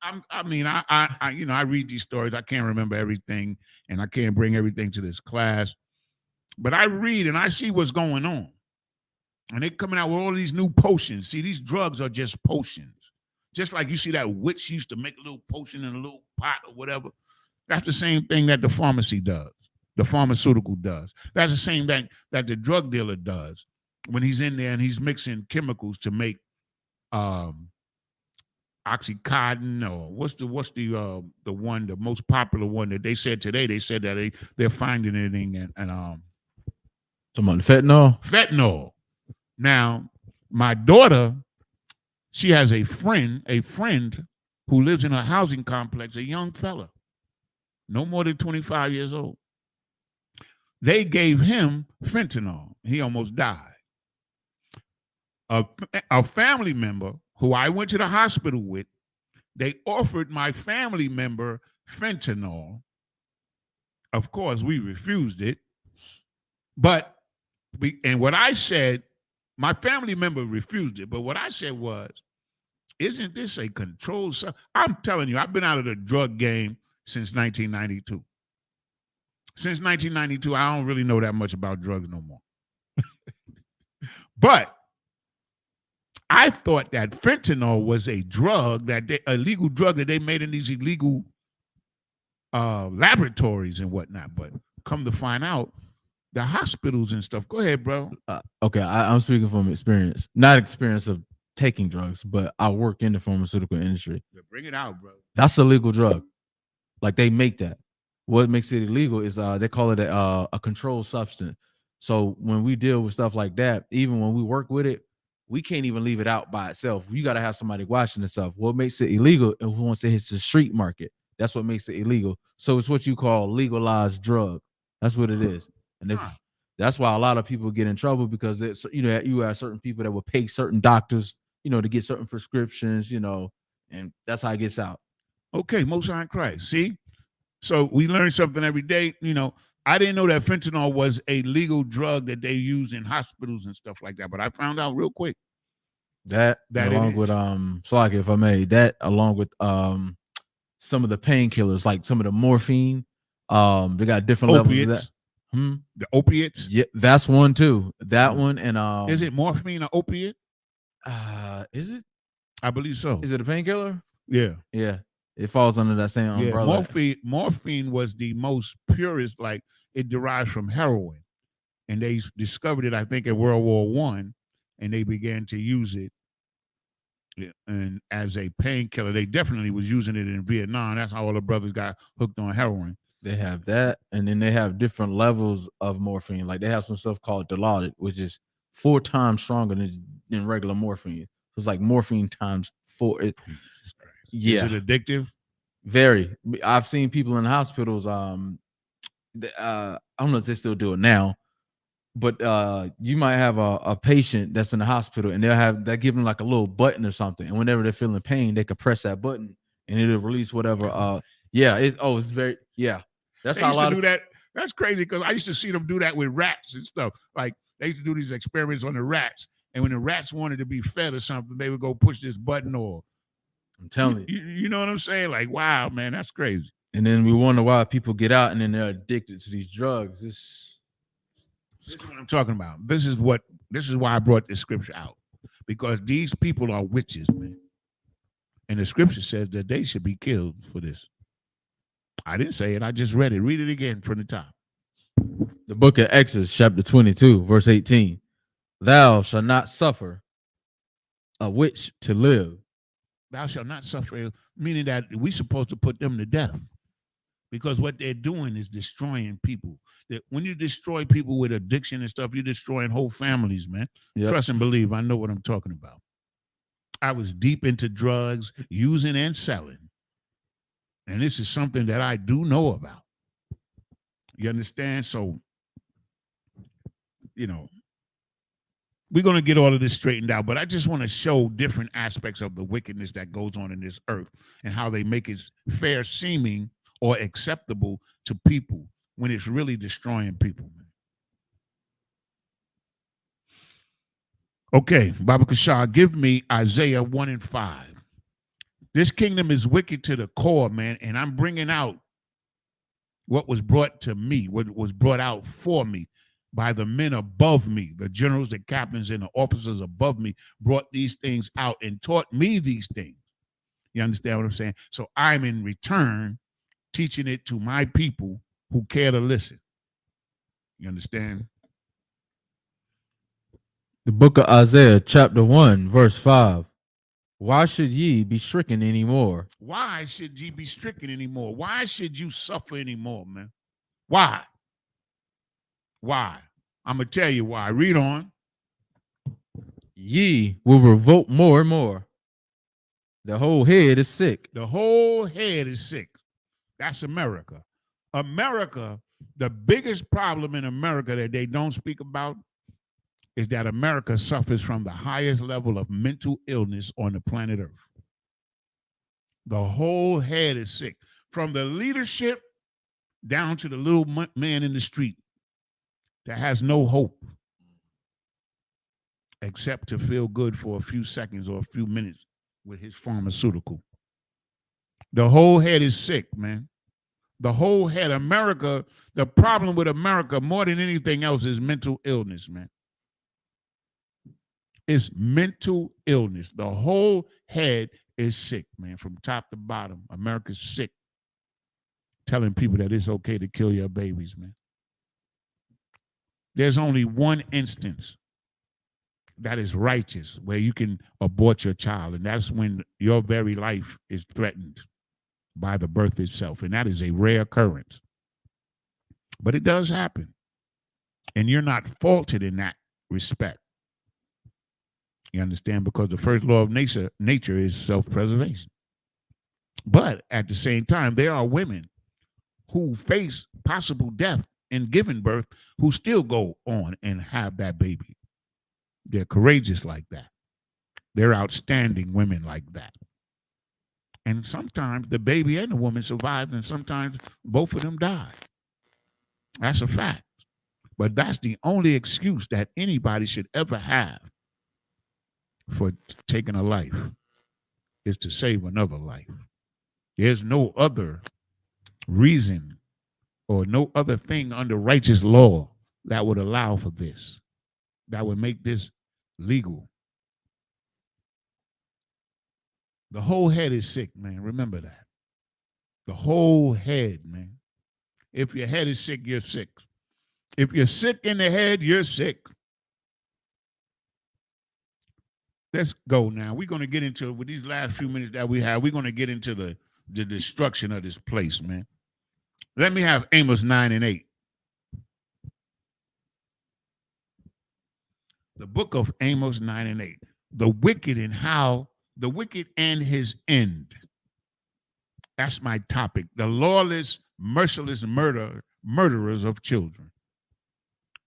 [SPEAKER 1] I read these stories. I can't remember everything, and I can't bring everything to this class. But I read and I see what's going on, and they're coming out with all these new potions. See, these drugs are just potions. Just like you see that witch used to make a little potion in a little pot or whatever. That's the same thing that the pharmacy does. The pharmaceutical does. That's the same thing that the drug dealer does when he's in there and he's mixing chemicals to make Oxycontin, or what's the one, the most popular one that they said today? They said that they're finding it in
[SPEAKER 2] Talking about the fentanyl.
[SPEAKER 1] Fentanyl. Now, my daughter, she has a friend who lives in a housing complex, a young fella, no more than 25 years old. They gave him fentanyl. He almost died. A family member who I went to the hospital with, they offered my family member fentanyl. Of course, we refused it. But what I said, my family member refused it. But what I said was, isn't this a controlled substance? I'm telling you, I've been out of the drug game since 1992. Since 1992, I don't really know that much about drugs no more. But I thought that fentanyl was a legal drug that they made in these illegal laboratories and whatnot. But come to find out, the hospitals and stuff. Go ahead, bro.
[SPEAKER 2] Okay, I'm speaking from experience, not experience of taking drugs, but I work in the pharmaceutical industry.
[SPEAKER 1] Yeah, bring it out, bro.
[SPEAKER 2] That's a legal drug. Like, they make that. What makes it illegal is they call it a controlled substance. So when we deal with stuff like that, even when we work with it, we can't even leave it out by itself. You got to have somebody watching itself. What makes it illegal? And once it hits the street market, that's what makes it illegal. So it's what you call legalized drug. That's what it is. And that's why a lot of people get in trouble, because it's, you have certain people that will pay certain doctors, to get certain prescriptions, and that's how it gets out.
[SPEAKER 1] Okay, Most High in Christ. See? So we learn something every day. I didn't know that fentanyl was a legal drug that they use in hospitals and stuff like that, but I found out real quick.
[SPEAKER 2] That along with Slack, if I may, that along with some of the painkillers, like some of the morphine, they got different
[SPEAKER 1] opiates.
[SPEAKER 2] Levels of that.
[SPEAKER 1] The opiates?
[SPEAKER 2] Yeah, that's one too. That one, and
[SPEAKER 1] is it morphine or opiate?
[SPEAKER 2] Is it?
[SPEAKER 1] I believe so.
[SPEAKER 2] Is it a painkiller?
[SPEAKER 1] Yeah.
[SPEAKER 2] Yeah. It falls under that same umbrella.
[SPEAKER 1] Morphine was the most purest, like it derives from heroin. And they discovered it, I think, in World War I, and they began to use it and as a painkiller. They definitely was using it in Vietnam. That's how all the brothers got hooked on heroin.
[SPEAKER 2] They have that, and then they have different levels of morphine. Like, they have some stuff called Dilaudid, which is 4 times stronger than regular morphine. So it's like morphine times 4. Yeah.
[SPEAKER 1] Is it addictive?
[SPEAKER 2] Very. I've seen people in hospitals. I don't know if they still do it now, but you might have a patient that's in the hospital, and they give them like a little button or something, and whenever they're feeling pain, they can press that button, and it'll release whatever. It's very. That's
[SPEAKER 1] they
[SPEAKER 2] how
[SPEAKER 1] used
[SPEAKER 2] a lot
[SPEAKER 1] to do
[SPEAKER 2] of
[SPEAKER 1] that. That's crazy, because I used to see them do that with rats and stuff. Like, they used to do these experiments on the rats, and when the rats wanted to be fed or something, they would go push this button, or
[SPEAKER 2] I'm telling you.
[SPEAKER 1] You know what I'm saying? Like, wow, man, that's crazy.
[SPEAKER 2] And then we wonder why people get out and then they're addicted to these drugs. This
[SPEAKER 1] is what I'm talking about. This is why I brought this scripture out, because these people are witches, man. And the scripture says that they should be killed for this. I didn't say it. I just read it. Read it again from the top.
[SPEAKER 2] The book of Exodus, chapter 22, verse 18. Thou shalt not suffer a witch to live.
[SPEAKER 1] Thou shalt not suffer, meaning that we're supposed to put them to death, because what they're doing is destroying people. When you destroy people with addiction and stuff, you're destroying whole families, man. Yep. Trust and believe. I know what I'm talking about. I was deep into drugs, using and selling. And this is something that I do know about. You understand? So, we're going to get all of this straightened out, but I just want to show different aspects of the wickedness that goes on in this earth and how they make it fair seeming or acceptable to people when it's really destroying people. Okay, Baba Kashar, give me Isaiah 1 and 5. This kingdom is wicked to the core, man, and I'm bringing out what was brought to me, what was brought out for me by the men above me, the generals, the captains, and the officers above me brought these things out and taught me these things. You understand what I'm saying? So I'm in return teaching it to my people who care to listen. You understand?
[SPEAKER 2] The book of Isaiah, chapter 1, verse 5. Why should ye be stricken anymore?
[SPEAKER 1] Why should ye be stricken anymore? Why should you suffer anymore, man? Why? Why? I'm going to tell you why. Read on.
[SPEAKER 2] Ye will revolt more and more. The whole head is sick.
[SPEAKER 1] The whole head is sick. That's America. America, the biggest problem in America that they don't speak about is that America suffers from the highest level of mental illness on the planet Earth. The whole head is sick. From the leadership down to the little man in the street that has no hope except to feel good for a few seconds or a few minutes with his pharmaceutical. The whole head is sick, man. The whole head. America, the problem with America more than anything else is mental illness, man. It's mental illness. The whole head is sick, man, from top to bottom. America's sick. Telling people that it's okay to kill your babies, man. There's only one instance that is righteous where you can abort your child, and that's when your very life is threatened by the birth itself, and that is a rare occurrence. But it does happen, and you're not faulted in that respect. You understand? Because the first law of nature is self-preservation. But at the same time, there are women who face possible death in giving birth who still go on and have that baby. They're courageous like that. They're outstanding women like that. And sometimes the baby and the woman survive, and sometimes both of them die. That's a fact. But that's the only excuse that anybody should ever have for taking a life, is to save another life. There's no other reason or no other thing under righteous law that would allow for this, that would make this legal. The whole head is sick, man. Remember that. The whole head, man. If your head is sick, you're sick. If you're sick in the head, you're sick. Let's go now. We're going to get into, with these last few minutes that we have, we're going to get into the destruction of this place, man. Let me have Amos 9 and 8. The book of Amos 9 and 8. The wicked and his end. That's my topic. The lawless, merciless murderers of children.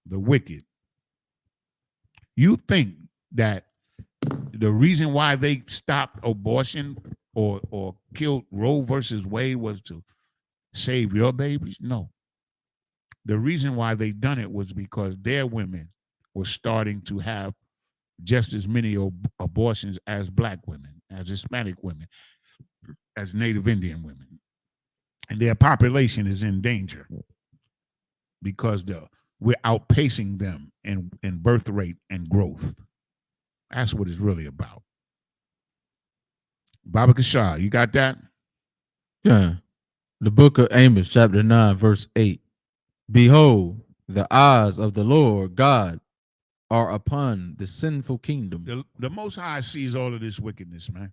[SPEAKER 1] The wicked. You think that the reason why they stopped abortion or killed Roe versus Wade was to save your babies? No. The reason why they done it was because their women were starting to have just as many abortions as black women, as Hispanic women, as Native Indian women. And their population is in danger because we're outpacing them in birth rate and growth. That's what it's really about. Baba Kashar, you got that?
[SPEAKER 2] Yeah. The book of Amos, chapter 9, verse 8. Behold, the eyes of the Lord God are upon the sinful kingdom.
[SPEAKER 1] The Most High sees all of this wickedness, man.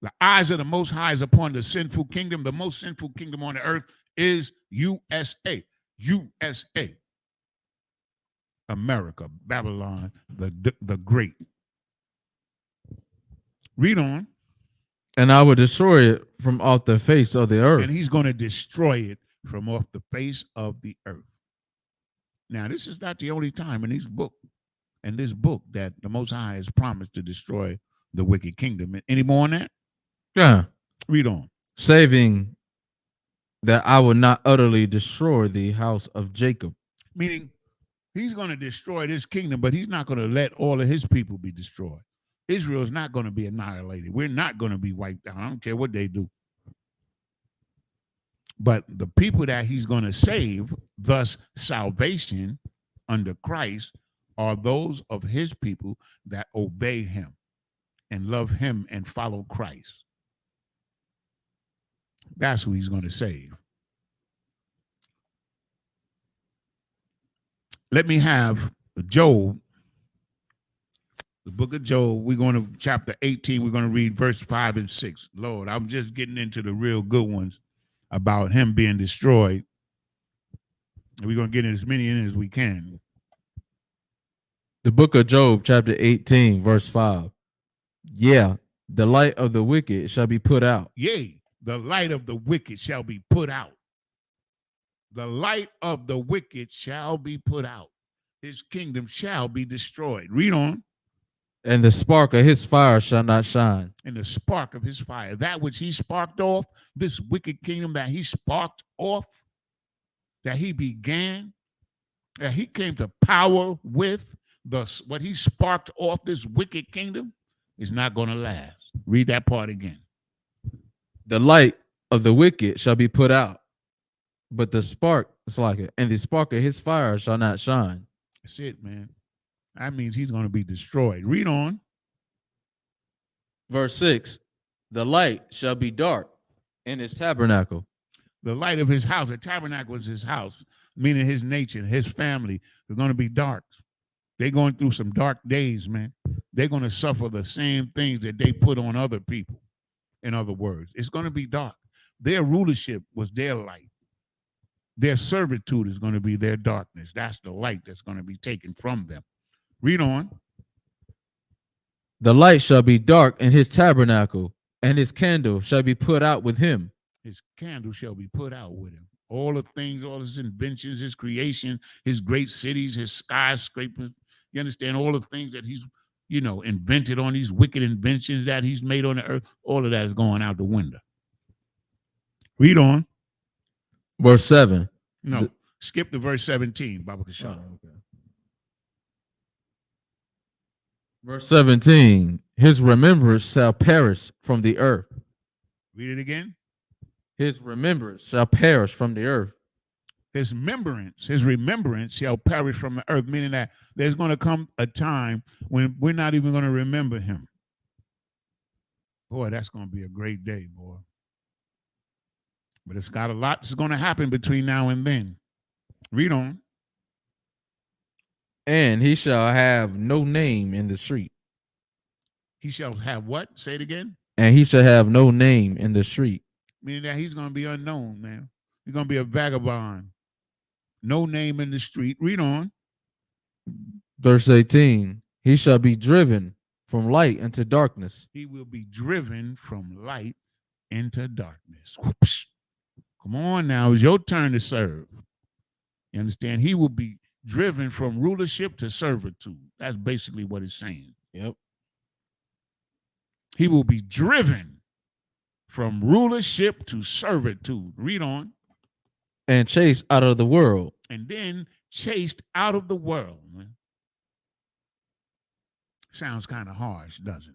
[SPEAKER 1] The eyes of the Most High is upon the sinful kingdom. The most sinful kingdom on the earth is USA. USA. America, Babylon, the great. Read on.
[SPEAKER 2] And I will destroy it from off the face of the earth.
[SPEAKER 1] And he's going to destroy it from off the face of the earth. Now, this is not the only time in this book that the Most High has promised to destroy the wicked kingdom. Any more on that?
[SPEAKER 2] Yeah.
[SPEAKER 1] Read on.
[SPEAKER 2] Saving that I will not utterly destroy the house of Jacob.
[SPEAKER 1] Meaning, he's going to destroy this kingdom, but he's not going to let all of his people be destroyed. Israel is not going to be annihilated. We're not going to be wiped out. I don't care what they do. But the people that he's going to save, thus salvation under Christ, are those of his people that obey him and love him and follow Christ. That's who he's going to save. Let me have Job, the book of Job. We're going to chapter 18. We're going to read verse 5 and 6. Lord, I'm just getting into the real good ones about him being destroyed. And we're going to get as many in as we can.
[SPEAKER 2] The book of Job, chapter 18, verse 5. Yeah, the light of the wicked shall be put out.
[SPEAKER 1] Yea, the light of the wicked shall be put out. The light of the wicked shall be put out. His kingdom shall be destroyed. Read on.
[SPEAKER 2] And the spark of his fire shall not shine.
[SPEAKER 1] And the spark of his fire, that which he sparked off, this wicked kingdom that he sparked off, that he began, that he came to power with, what he sparked off this wicked kingdom is not going to last. Read that part again.
[SPEAKER 2] The light of the wicked shall be put out, but the spark is like it, and the spark of his fire shall not shine.
[SPEAKER 1] That's it, man. That means he's going to be destroyed. Read on.
[SPEAKER 2] Verse 6. The light shall be dark in his tabernacle.
[SPEAKER 1] The light of his house, the tabernacle is his house, meaning his nature, his family, they're going to be dark. They're going through some dark days, man. They're going to suffer the same things that they put on other people. In other words, it's going to be dark. Their rulership was their light. Their servitude is going to be their darkness. That's the light that's going to be taken from them. Read on.
[SPEAKER 2] The light shall be dark in his tabernacle, and his candle shall be put out with him.
[SPEAKER 1] His candle shall be put out with him. All the things, all his inventions, his creation, his great cities, his skyscrapers. You understand all the things that he's, invented on these wicked inventions that he's made on the earth. All of that is going out the window. Read on.
[SPEAKER 2] Verse 7.
[SPEAKER 1] No, skip to verse 17, Baba Kashan.
[SPEAKER 2] Okay. Verse 17. His remembrance shall perish from the earth.
[SPEAKER 1] Read it again.
[SPEAKER 2] His remembrance shall perish from the earth.
[SPEAKER 1] His remembrance shall perish from the earth, meaning that there's going to come a time when we're not even going to remember him. Boy, that's going to be a great day, boy. But it's got a lot that's going to happen between now and then. Read on.
[SPEAKER 2] And he shall have no name in the street.
[SPEAKER 1] He shall have what? Say it again.
[SPEAKER 2] And he shall have no name in the street.
[SPEAKER 1] Meaning that he's going to be unknown, man. He's going to be a vagabond. No name in the street. Read on.
[SPEAKER 2] Verse 18. He shall be driven from light into darkness.
[SPEAKER 1] He will be driven from light into darkness. Whoops. Come on now. It's your turn to serve. You understand? He will be driven from rulership to servitude. That's basically what it's saying.
[SPEAKER 2] Yep.
[SPEAKER 1] He will be driven from rulership to servitude. Read on.
[SPEAKER 2] And chased out of the world.
[SPEAKER 1] And then chased out of the world. Man. Sounds kind of harsh, doesn't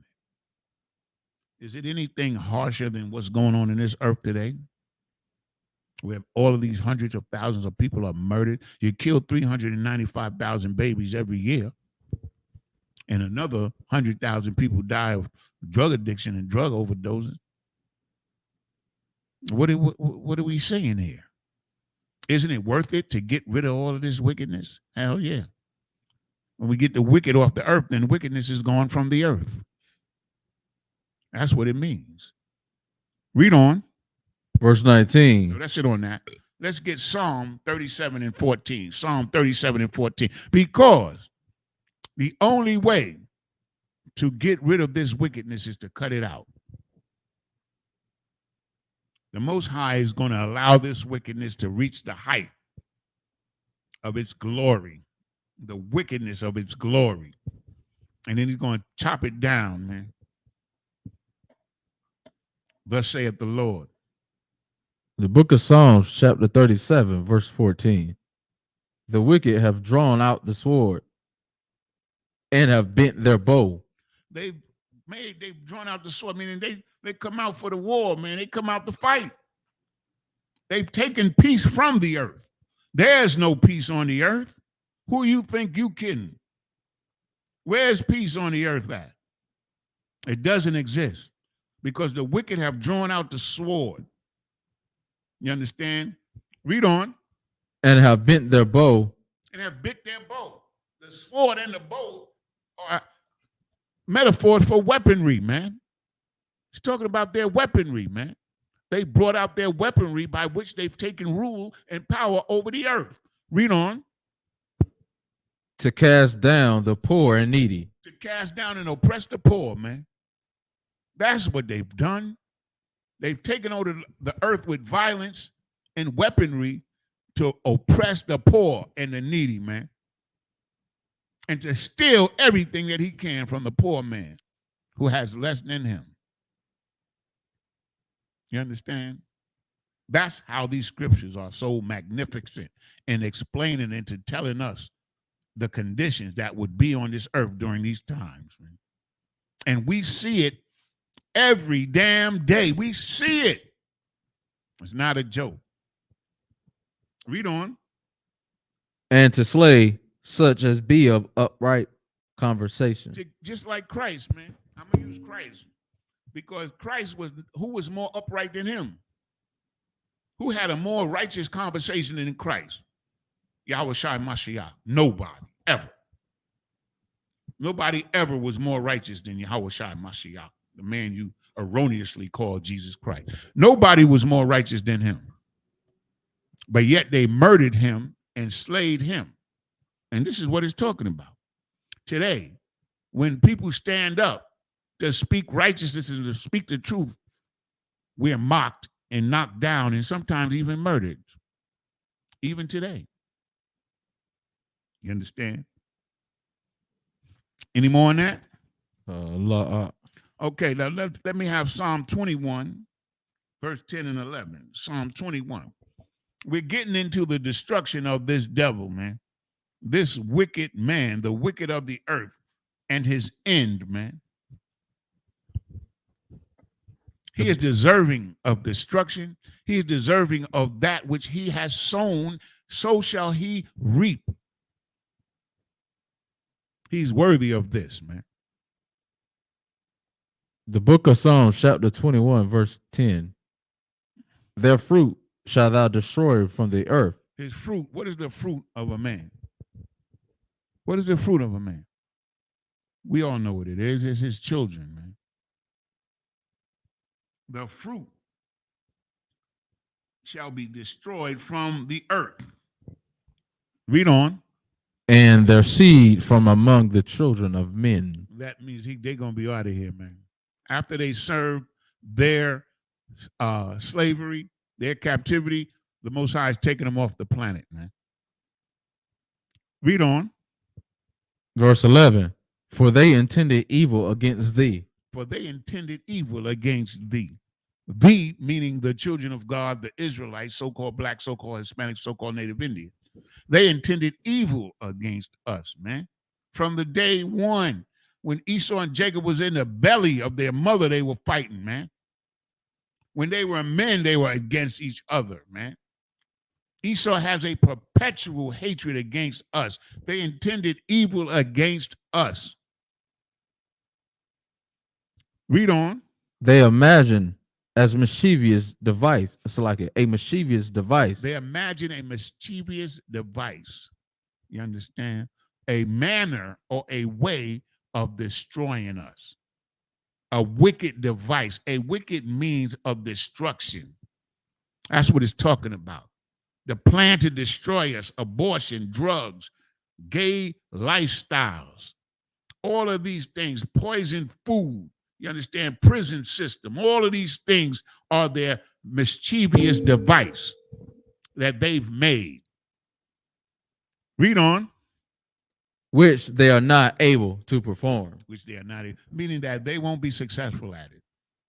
[SPEAKER 1] it? Is it anything harsher than what's going on in this earth today? Where all of these hundreds of thousands of people are murdered. You kill 395,000 babies every year. And another 100,000 people die of drug addiction and drug overdoses. What are we saying here? Isn't it worth it to get rid of all of this wickedness? Hell yeah. When we get the wicked off the earth, then wickedness is gone from the earth. That's what it means. Read on.
[SPEAKER 2] Verse 19.
[SPEAKER 1] So that's it on that. Let's get Psalm 37 and 14. Psalm 37 and 14. Because the only way to get rid of this wickedness is to cut it out. The Most High is going to allow this wickedness to reach the height of its glory, the wickedness of its glory. And then he's going to chop it down, man. Thus saith the Lord.
[SPEAKER 2] The book of Psalms, chapter 37, verse 14. The wicked have drawn out the sword and have bent their bow.
[SPEAKER 1] They've Man, they've drawn out the sword, meaning they come out for the war, man. They come out to fight. They've taken peace from the earth. There's no peace on the earth. Who you think you kidding? Where's peace on the earth at? It doesn't exist because the wicked have drawn out the sword. You understand? Read on.
[SPEAKER 2] And have bent their bow.
[SPEAKER 1] And have bit their bow. The sword and the bow are metaphors for weaponry, man. He's talking about their weaponry, man. They brought out their weaponry by which they've taken rule and power over the earth. Read on.
[SPEAKER 2] To cast down the poor and needy.
[SPEAKER 1] To cast down and oppress the poor, man. That's what they've done. They've taken over the earth with violence and weaponry to oppress the poor and the needy, man. And to steal everything that he can from the poor man who has less than him. You understand? That's how these scriptures are so magnificent in explaining and to telling us the conditions that would be on this earth during these times, man. And we see it every damn day. We see it. It's not a joke. Read on.
[SPEAKER 2] And to slay such as be of upright conversation.
[SPEAKER 1] Just like Christ, man. I'm going to use Christ. Because Christ who was more upright than him? Who had a more righteous conversation than Christ? Yahushua Mashiach. Nobody, ever. Nobody ever was more righteous than Yahushua Mashiach, the man you erroneously called Jesus Christ. Nobody was more righteous than him. But yet they murdered him and slayed him. And this is what it's talking about. Today, when people stand up to speak righteousness and to speak the truth, we're mocked and knocked down and sometimes even murdered. Even today. You understand? Any more on that? Okay, now let me have Psalm 21, verse 10 and 11. Psalm 21. We're getting into the destruction of this devil, man. This wicked man, the wicked of the earth, and his end, man. He is deserving of destruction. He is deserving of that which he has sown, so shall he reap. He's worthy of this, man.
[SPEAKER 2] The book of Psalms, chapter 21, verse 10. Their fruit shall thou destroy from the earth.
[SPEAKER 1] His fruit, what is the fruit of a man? What is the fruit of a man? We all know what it is. It's his children, man. The fruit shall be destroyed from the earth. Read on.
[SPEAKER 2] And their seed from among the children of men.
[SPEAKER 1] That means they're going to be out of here, man. After they serve their slavery, their captivity, the Most High is taking them off the planet, man. Read on.
[SPEAKER 2] Verse 11. For they intended evil against thee.
[SPEAKER 1] For they intended evil against thee. Thee, meaning the children of God, the Israelites, so-called black, so-called Hispanic, so-called Native Indian. They intended evil against us, man. From the day one, when Esau and Jacob was in the belly of their mother, they were fighting, man. When they were men, they were against each other, man. Esau has a perpetual hatred against us. They intended evil against us. Read on.
[SPEAKER 2] They imagine as mischievous device. It's like a mischievous device.
[SPEAKER 1] They imagine a mischievous device. You understand? A manner or a way of destroying us. A wicked device, a wicked means of destruction. That's what it's talking about. The plan to destroy us, abortion, drugs, gay lifestyles, all of these things, poison food, you understand, prison system, all of these things are their mischievous device that they've made. Read on.
[SPEAKER 2] Which they are not able to perform.
[SPEAKER 1] Which they are not able, meaning that they won't be successful at it.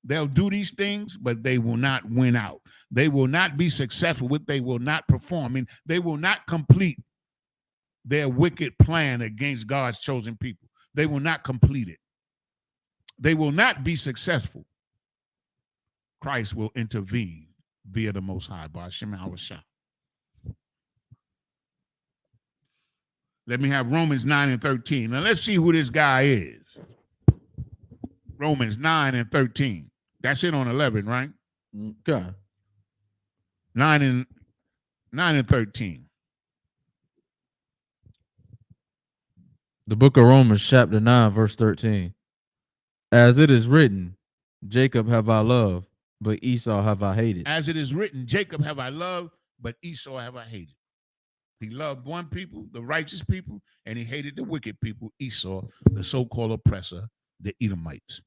[SPEAKER 1] They'll do these things, but they will not win out. They will not be successful with, they will not perform, and they will not complete their wicked plan against God's chosen people. They will not complete it. they will not be successful. Christ will intervene via the Most High, by Hashem Hawashah. Let me have Romans 9 and 13. Now let's see who this guy is. Romans 9 and 13. That's it on 11, right?
[SPEAKER 2] Okay.
[SPEAKER 1] 9 and 13.
[SPEAKER 2] The book of Romans, chapter 9, verse 13. As it is written, Jacob have I loved, but Esau have I hated.
[SPEAKER 1] As it is written, Jacob have I loved, but Esau have I hated. He loved one people, the righteous people, and he hated the wicked people, Esau, the so-called oppressor, the Edomites.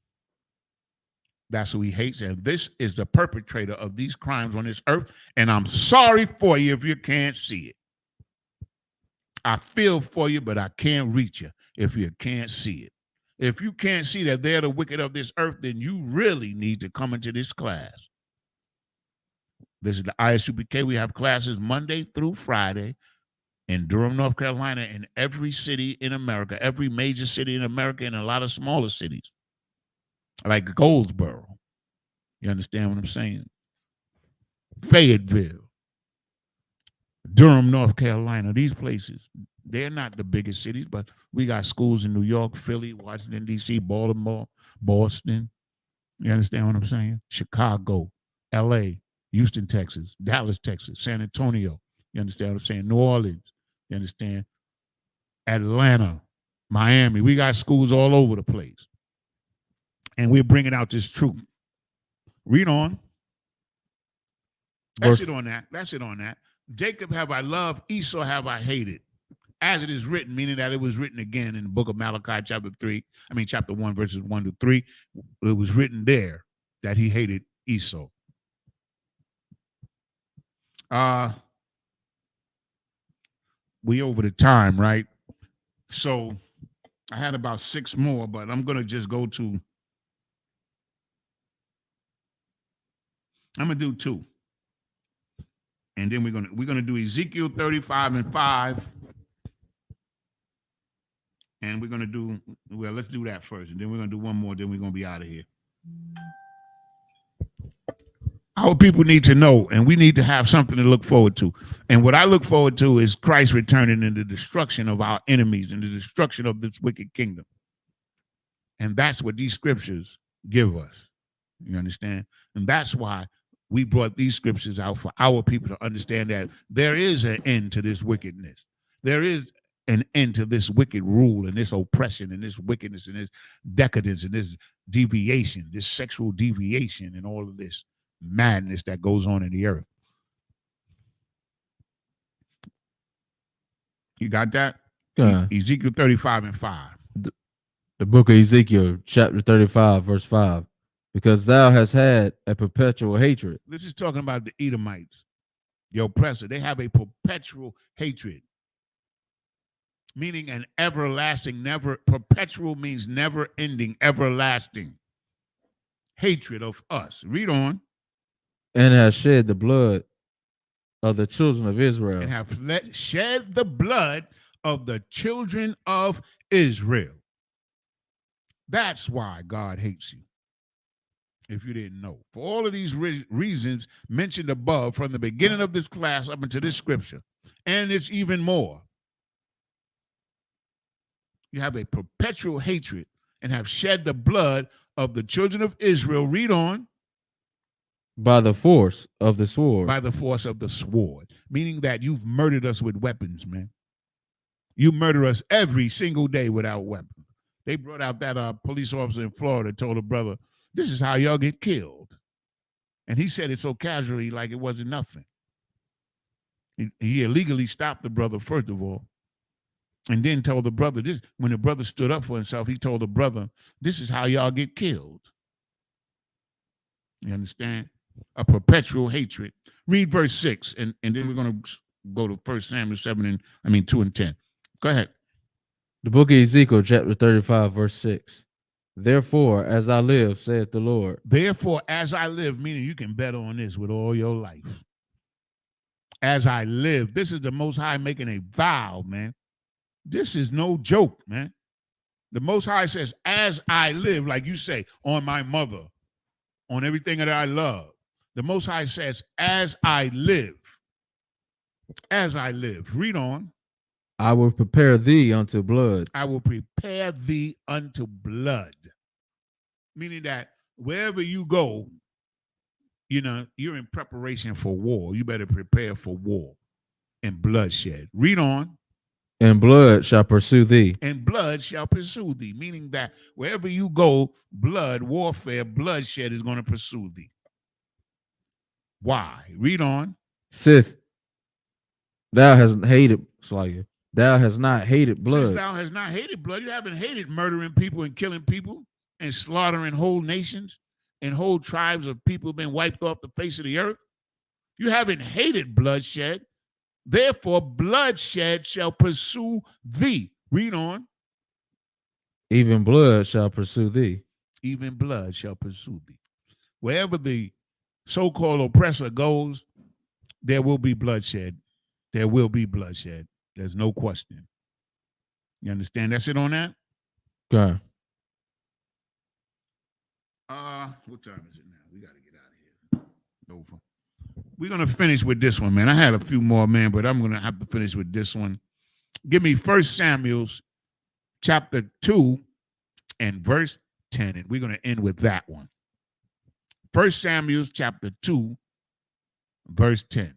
[SPEAKER 1] That's who he hates, and this is the perpetrator of these crimes on this earth, and I'm sorry for you if you can't see it. I feel for you, but I can't reach you if you can't see it. If you can't see that they're the wicked of this earth, then you really need to come into this class. This is the Isupk. We have classes Monday through Friday in Durham, North Carolina, in every city in America, every major city in America, and a lot of smaller cities, like Goldsboro. You understand what I'm saying? Fayetteville, Durham, North Carolina, these places, they're not the biggest cities, but we got schools in New York, Philly, Washington, D.C., Baltimore, Boston. You understand what I'm saying? Chicago, L.A., Houston, Texas, Dallas, Texas, San Antonio. You understand what I'm saying? New Orleans. You understand? Atlanta, Miami. We got schools all over the place. And we're bringing out this truth. Read on. That's it on that. That's it on that. Jacob have I loved, Esau have I hated. As it is written, meaning that it was written again in the book of Malachi, chapter 1, verses 1 to 3. It was written there that he hated Esau. We over the time, right? So I had about 6 more, but I'm gonna just go to. I'm gonna do 2, and then we're gonna do Ezekiel 35 and 5, and we're gonna do let's do that first, and then we're gonna do one more. Then we're gonna be out of here. Our people need to know, and we need to have something to look forward to. And what I look forward to is Christ returning and the destruction of our enemies and the destruction of this wicked kingdom. And that's what these scriptures give us. You understand? And that's why we brought these scriptures out for our people to understand that there is an end to this wickedness. There is an end to this wicked rule and this oppression and this wickedness and this decadence and this deviation, this sexual deviation and all of this madness that goes on in the earth. You got that? Ezekiel 35 and 5.
[SPEAKER 2] The book of Ezekiel, chapter 35, verse 5. Because thou hast had a perpetual hatred.
[SPEAKER 1] This is talking about the Edomites, the oppressor. They have a perpetual hatred, meaning an everlasting, perpetual means never ending, everlasting hatred of us. Read on.
[SPEAKER 2] And has shed the blood of the children of Israel.
[SPEAKER 1] And have shed the blood of the children of Israel. That's why God hates you, if you didn't know. For all of these reasons mentioned above, from the beginning of this class up into this scripture, and it's even more. You have a perpetual hatred and have shed the blood of the children of Israel. Read on.
[SPEAKER 2] By the force of the sword.
[SPEAKER 1] By the force of the sword. Meaning that you've murdered us with weapons, man. You murder us every single day without weapons. They brought out that police officer in Florida told a brother, this is how y'all get killed. And he said it so casually like it wasn't nothing. He illegally stopped the brother, first of all, and then told the brother this. When the brother stood up for himself, he told the brother, this is how y'all get killed. You understand? A perpetual hatred. Read verse 6, and then we're going to go to 1 Samuel 2 and 10. Go ahead.
[SPEAKER 2] The book of Ezekiel, chapter 35, verse 6. Therefore, as I live, saith the Lord.
[SPEAKER 1] Therefore, as I live, meaning you can bet on this with all your life. As I live, this is the Most High making a vow, man. This is no joke, man. The Most High says, as I live, like you say, on my mother, on everything that I love. The Most High says, as I live. As I live. Read on.
[SPEAKER 2] I will prepare thee unto blood.
[SPEAKER 1] I will prepare thee unto blood. Meaning that wherever you go, you know, you're in preparation for war. You better prepare for war and bloodshed. Read on.
[SPEAKER 2] And blood shall pursue thee.
[SPEAKER 1] And blood shall pursue thee. Meaning that wherever you go, blood, warfare, bloodshed is going to pursue thee. Why? Read on.
[SPEAKER 2] Sith, thou hast hated, Slayer. Thou hast not hated blood.
[SPEAKER 1] Since thou hast not hated blood, you haven't hated murdering people and killing people and slaughtering whole nations and whole tribes of people being wiped off the face of the earth. You haven't hated bloodshed. Therefore, bloodshed shall pursue thee. Read on.
[SPEAKER 2] Even blood shall pursue thee.
[SPEAKER 1] Even blood shall pursue thee. Wherever the so-called oppressor goes, there will be bloodshed. There will be bloodshed. There's no question. You understand? That's it on that?
[SPEAKER 2] Okay.
[SPEAKER 1] What time is it now? We got to get out of here. Over. We're going to finish with this one, man. I had a few more, man, but I'm going to have to finish with this one. Give me 1 Samuel chapter 2 and verse 10, and we're going to end with that one. 1 Samuel chapter 2, verse 10.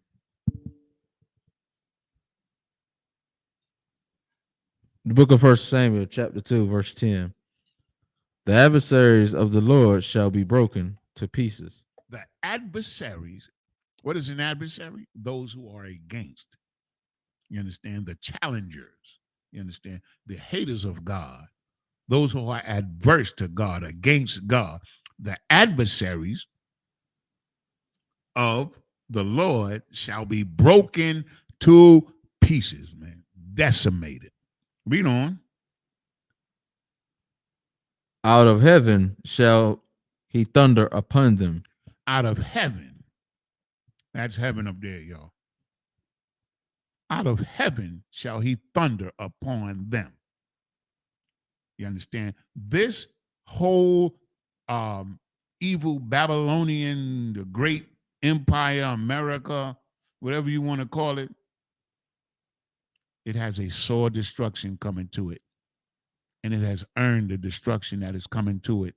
[SPEAKER 2] The book of 1 Samuel, chapter 2, verse 10. The adversaries of the Lord shall be broken to pieces.
[SPEAKER 1] The adversaries, what is an adversary? Those who are against. You understand? The challengers. You understand? The haters of God. Those who are adverse to God, against God. The adversaries of the Lord shall be broken to pieces, man. Decimated. Read on.
[SPEAKER 2] Out of heaven shall he thunder upon them.
[SPEAKER 1] Out of heaven. That's heaven up there, y'all. Out of heaven shall he thunder upon them. You understand? This whole evil Babylonian, the great empire, America, whatever you want to call it, it has a sore destruction coming to it. And it has earned the destruction that is coming to it.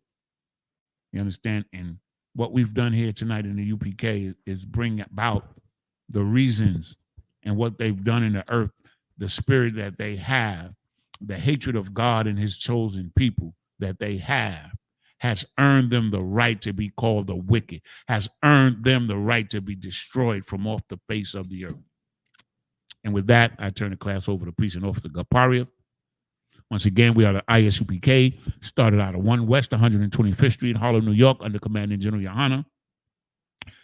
[SPEAKER 1] You understand? And what we've done here tonight in the UPK is bring about the reasons and what they've done in the earth, the spirit that they have, the hatred of God and his chosen people that they have, has earned them the right to be called the wicked, has earned them the right to be destroyed from off the face of the earth. And with that, I turn the class over to Priest and Officer Gapariev. Once again, we are the Isupk, started out of 1 West 125th Street, Harlem, New York, under Commanding General Yohana.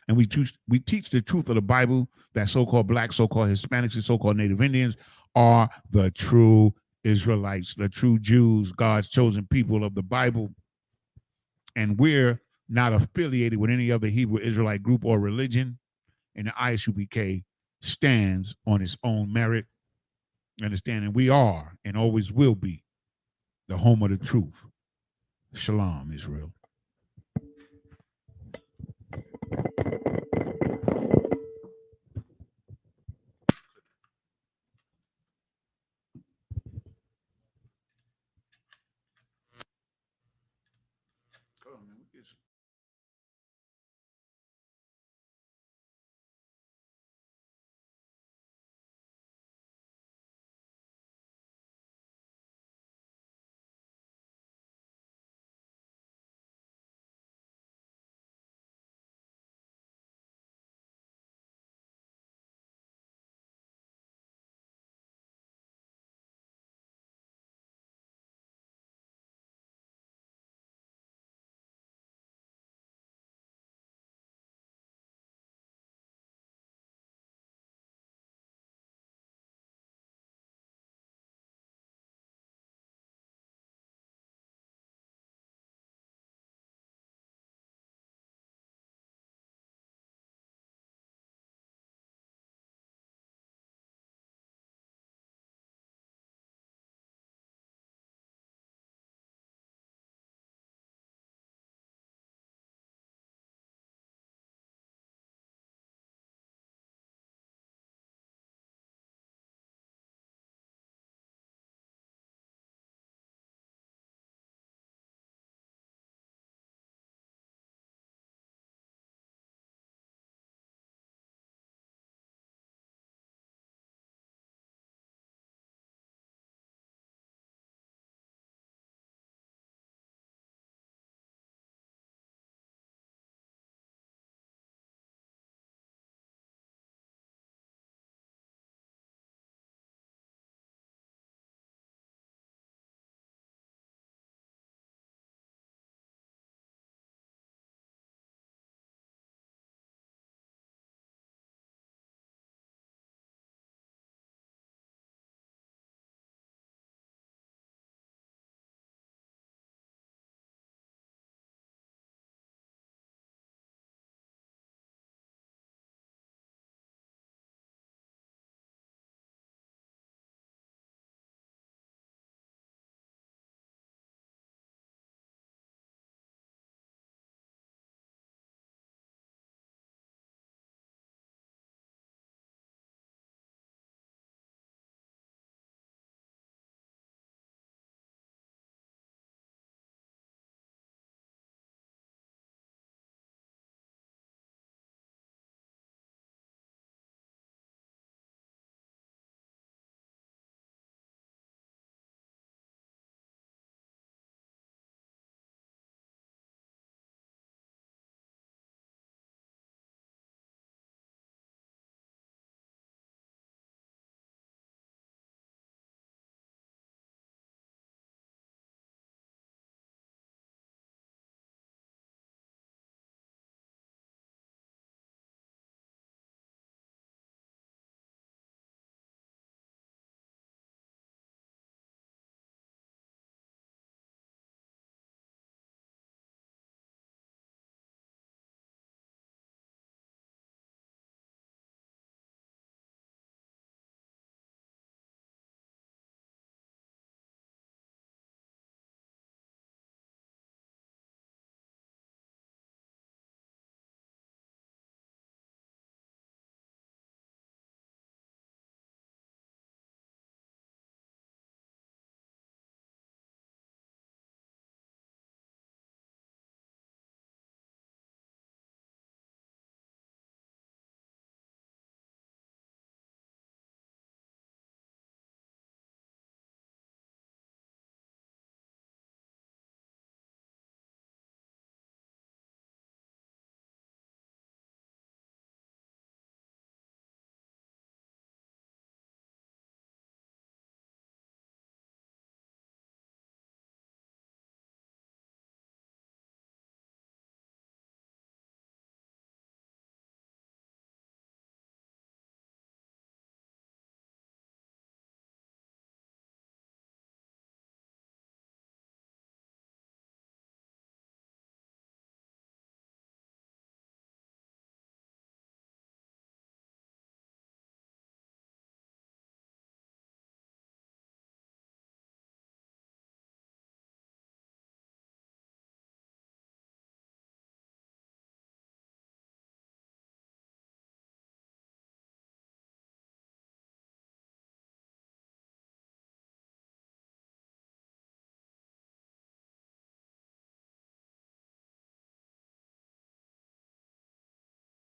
[SPEAKER 1] And we teach the truth of the Bible that so-called blacks, so-called Hispanics, and so-called Native Indians are the true Israelites, the true Jews, God's chosen people of the Bible. And we're not affiliated with any other Hebrew Israelite group or religion. And the Isupk stands on its own merit. Understanding we are and always will be the home of the truth. Shalom, Israel.